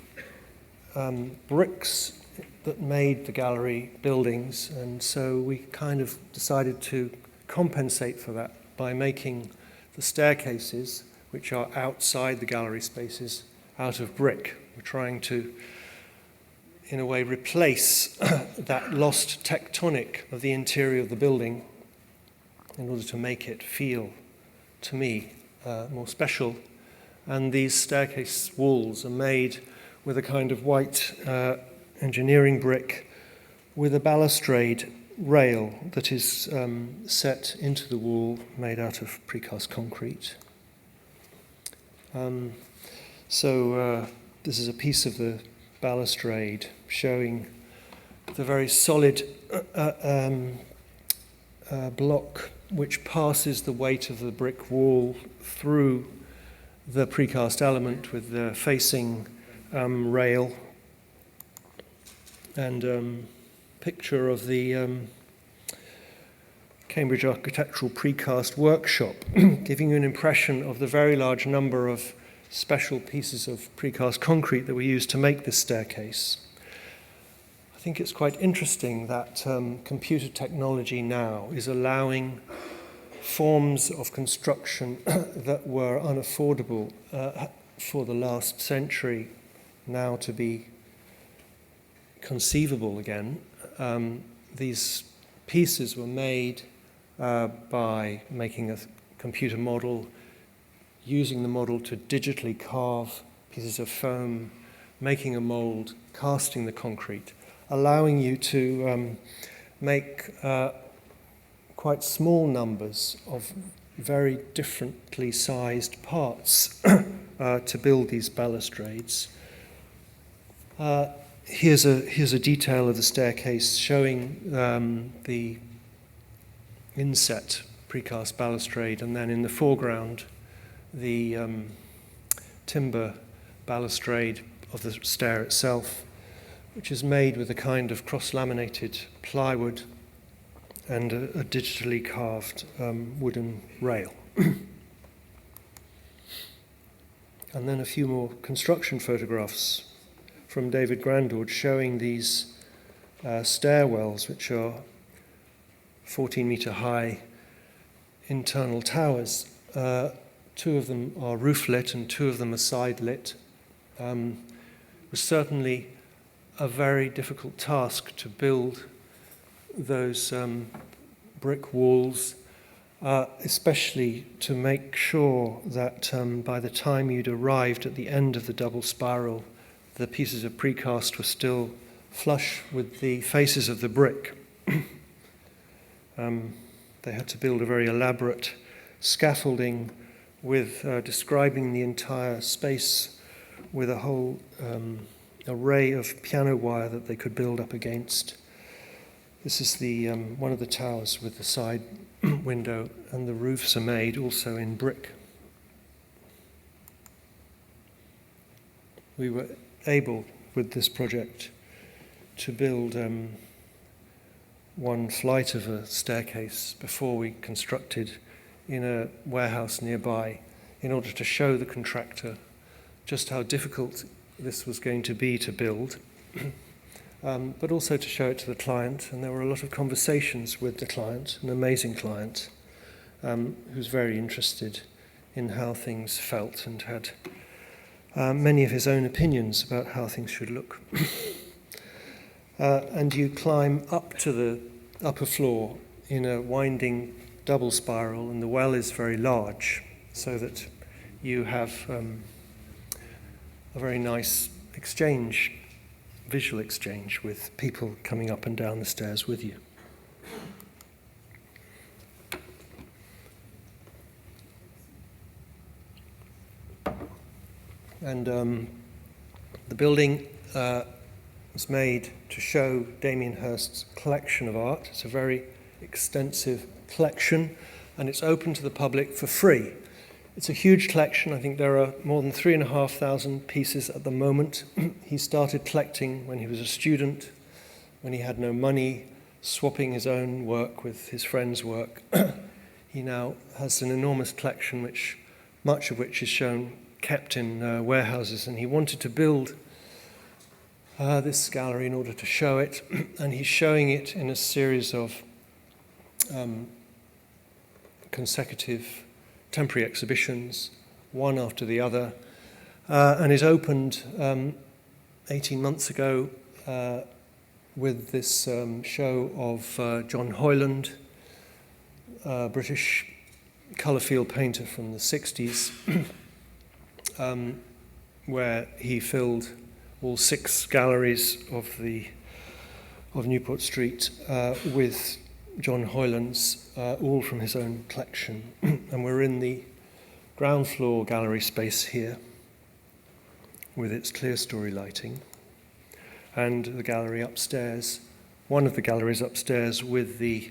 bricks that made the gallery buildings, and so we kind of decided to compensate for that by making the staircases, which are outside the gallery spaces, out of brick. We're trying to, in a way, replace that lost tectonic of the interior of the building in order to make it feel, to me, more special. And these staircase walls are made with a kind of white engineering brick with a balustrade rail that is set into the wall made out of precast concrete. So this is a piece of the balustrade showing the very solid block which passes the weight of the brick wall through the precast element with the facing rail, and picture of the Cambridge Architectural Precast Workshop, giving you an impression of the very large number of special pieces of precast concrete that were used to make this staircase. I think it's quite interesting that computer technology now is allowing forms of construction that were unaffordable for the last century now to be conceivable again. These pieces were made by making a computer model, using the model to digitally carve pieces of foam, making a mold, casting the concrete, allowing you to make quite small numbers of very differently sized parts to build these balustrades. Here's a detail of the staircase showing the inset precast balustrade, and then in the foreground the timber balustrade of the stair itself, which is made with a kind of cross-laminated plywood and a digitally carved wooden rail. And then a few more construction photographs from David Grandord showing these stairwells, which are 14-meter high internal towers. 2 of them are roof-lit and 2 of them are side-lit. It was certainly a very difficult task to build those brick walls, especially to make sure that by the time you'd arrived at the end of the double spiral, the pieces of precast were still flush with the faces of the brick. They had to build a very elaborate scaffolding with describing the entire space with a whole array of piano wire that they could build up against. This is the one of the towers with the side window, and the roofs are made also in brick. We were able, with this project, to build one flight of a staircase before we constructed in a warehouse nearby in order to show the contractor just how difficult this was going to be to build, but also to show it to the client. And there were a lot of conversations with the client, an amazing client, who's very interested in how things felt and had many of his own opinions about how things should look. And you climb up to the upper floor in a winding double spiral, and the well is very large, so that you have a very nice exchange, visual exchange with people coming up and down the stairs with you. And the building was made to show Damien Hirst's collection of art. It's a very extensive collection, and it's open to the public for free. It's a huge collection. I think there are more than 3,500 pieces at the moment. He started collecting when he was a student, when he had no money, swapping his own work with his friend's work. He now has an enormous collection, much of which is shown, kept in warehouses, and he wanted to build this gallery in order to show it, and he's showing it in a series of consecutive temporary exhibitions, one after the other, and it opened 18 months ago with this show of John Hoyland, a British colour field painter from the 60s, where he filled all 6 galleries of Newport Street with John Hoyland's, all from his own collection. And we're in the ground floor gallery space here with its clear story lighting, and the gallery upstairs, one of the galleries upstairs with the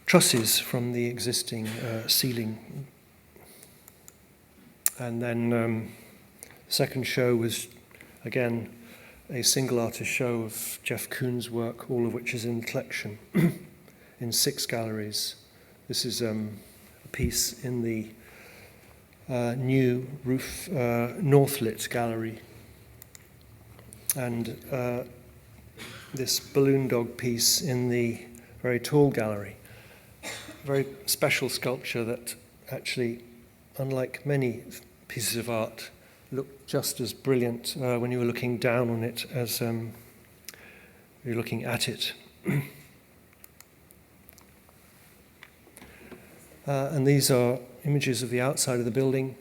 trusses from the existing ceiling. And then the second show was, again, a single artist show of Jeff Koons' work, all of which is in the collection, in 6 galleries. This is a piece in the new roof Northlit gallery. And this balloon dog piece in the very tall gallery. Very special sculpture that actually, unlike many pieces of art, looked just as brilliant when you were looking down on it as you're looking at it. And these are images of the outside of the building.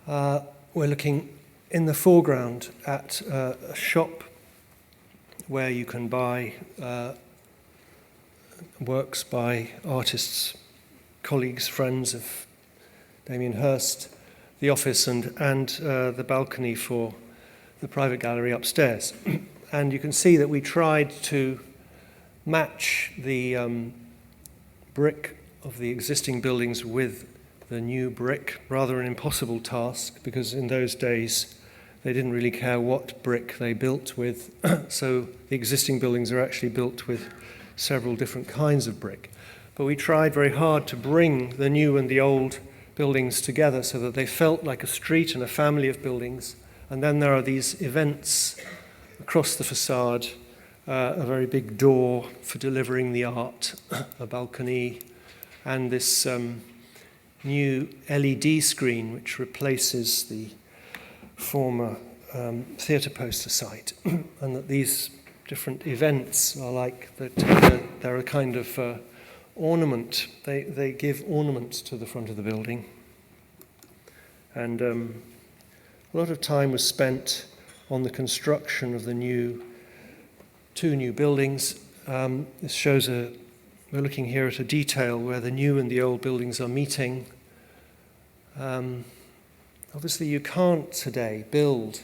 We're looking in the foreground at a shop where you can buy works by artists, colleagues, friends of Damien Hirst, the office and the balcony for the private gallery upstairs. And you can see that we tried to match the brick of the existing buildings with the new brick, rather an impossible task, because in those days they didn't really care what brick they built with. So the existing buildings are actually built with several different kinds of brick. But we tried very hard to bring the new and the old buildings together so that they felt like a street and a family of buildings. And then there are these events across the facade, a very big door for delivering the art, a balcony, and this new LED screen which replaces the former theatre poster site. And that these different events are like that, they're a kind of ornament. They give ornament to the front of the building. And a lot of time was spent on the construction of the 2 new buildings. This shows we're looking here at a detail where the new and the old buildings are meeting. Obviously you can't today build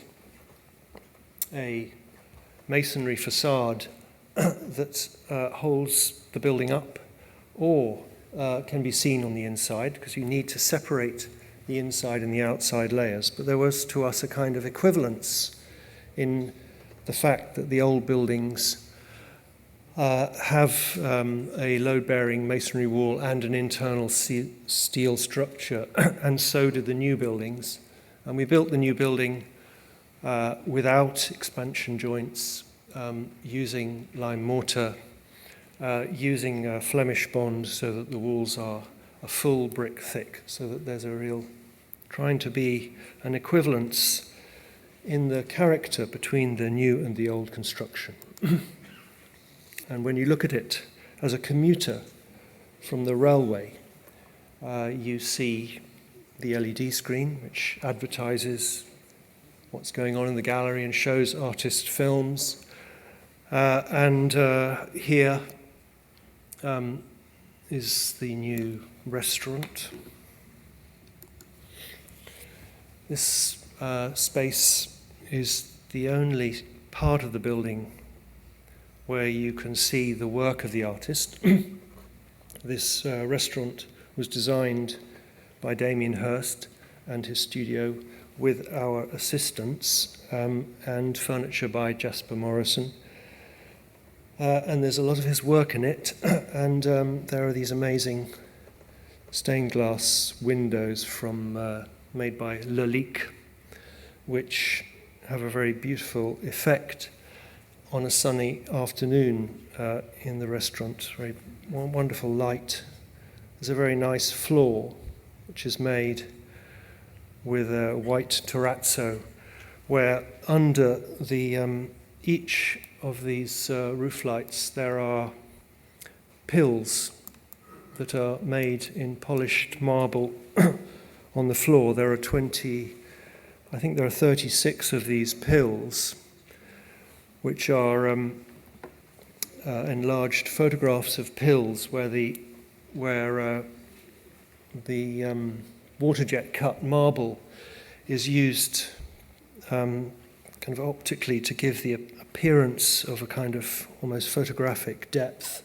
a masonry facade that holds the building up or can be seen on the inside, because you need to separate the inside and the outside layers. But there was to us a kind of equivalence in the fact that the old buildings have a load-bearing masonry wall and an internal steel structure, and so did the new buildings. And we built the new building without expansion joints, using lime mortar, using Flemish bond so that the walls are a full brick thick, so that there's a real trying to be an equivalence in the character between the new and the old construction. And when you look at it as a commuter from the railway, you see the LED screen, which advertises what's going on in the gallery and shows artist films. And here is the new restaurant. This space is the only part of the building where you can see the work of the artist. This restaurant was designed by Damien Hirst and his studio with our assistants, and furniture by Jasper Morrison. And there's a lot of his work in it, and there are these amazing stained glass windows from made by Lalique, which have a very beautiful effect on a sunny afternoon in the restaurant. Very wonderful light. There's a very nice floor, which is made with a white terrazzo, where under the each of these roof lights there are pills that are made in polished marble on the floor. There are 36 of these pills, which are enlarged photographs of pills where the water jet cut marble is used kind of optically to give the appearance of a kind of almost photographic depth,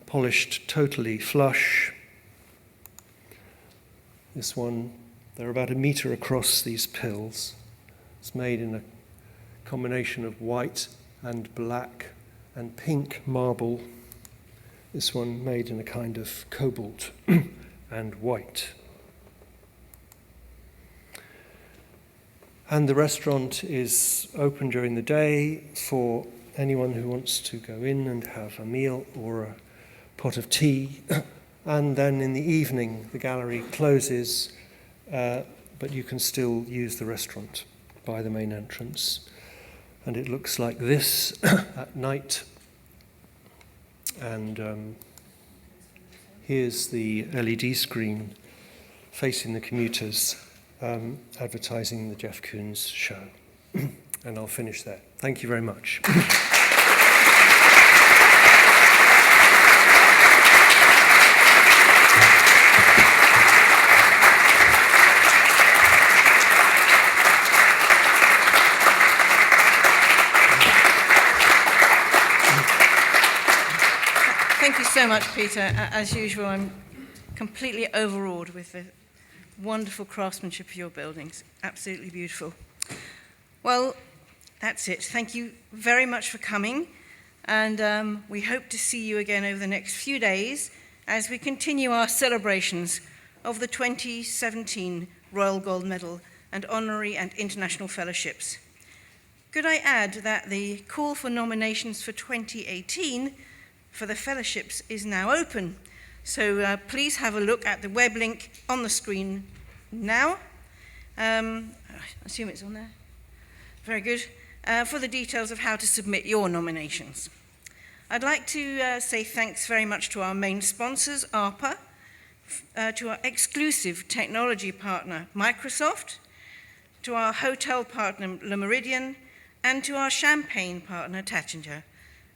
polished totally flush. This one, they're about 1 meter across, these pills. It's made in a combination of white and black and pink marble. This one made in a kind of cobalt and white. And the restaurant is open during the day for anyone who wants to go in and have a meal or a pot of tea. And then in the evening, the gallery closes, but you can still use the restaurant by the main entrance. And it looks like this at night. And here's the LED screen facing the commuters, advertising the Jeff Koons show. And I'll finish there. Thank you very much. Thank you so much, Peter. As usual, I'm completely overawed with the wonderful craftsmanship of your buildings. Absolutely beautiful. Well, that's it. Thank you very much for coming, and we hope to see you again over the next few days as we continue our celebrations of the 2017 Royal Gold Medal and Honorary and International Fellowships. Could I add that the call for nominations for 2018 for the fellowships is now open. So please have a look at the web link on the screen now. I assume it's on there. Very good. For the details of how to submit your nominations. I'd like to say thanks very much to our main sponsors, RIBA, to our exclusive technology partner, Microsoft, to our hotel partner, Le Méridien, and to our champagne partner, Tattinger.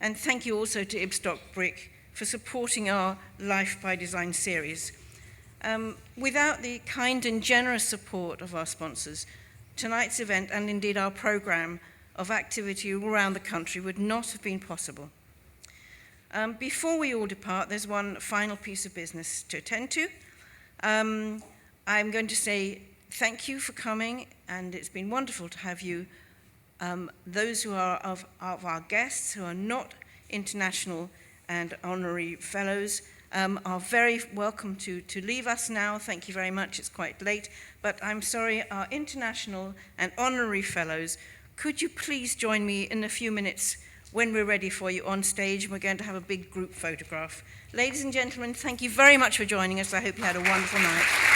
And thank you also to Ibstock Brick for supporting our Life by Design series. Without the kind and generous support of our sponsors, tonight's event and indeed our program of activity all around the country would not have been possible. Before we all depart, there's one final piece of business to attend to. I'm going to say thank you for coming, and it's been wonderful to have you Those who are of our guests who are not international and honorary fellows are very welcome to leave us now. Thank you very much. It's quite late. But I'm sorry, our international and honorary fellows, could you please join me in a few minutes when we're ready for you on stage? We're going to have a big group photograph. Ladies and gentlemen, thank you very much for joining us. I hope you had a wonderful night.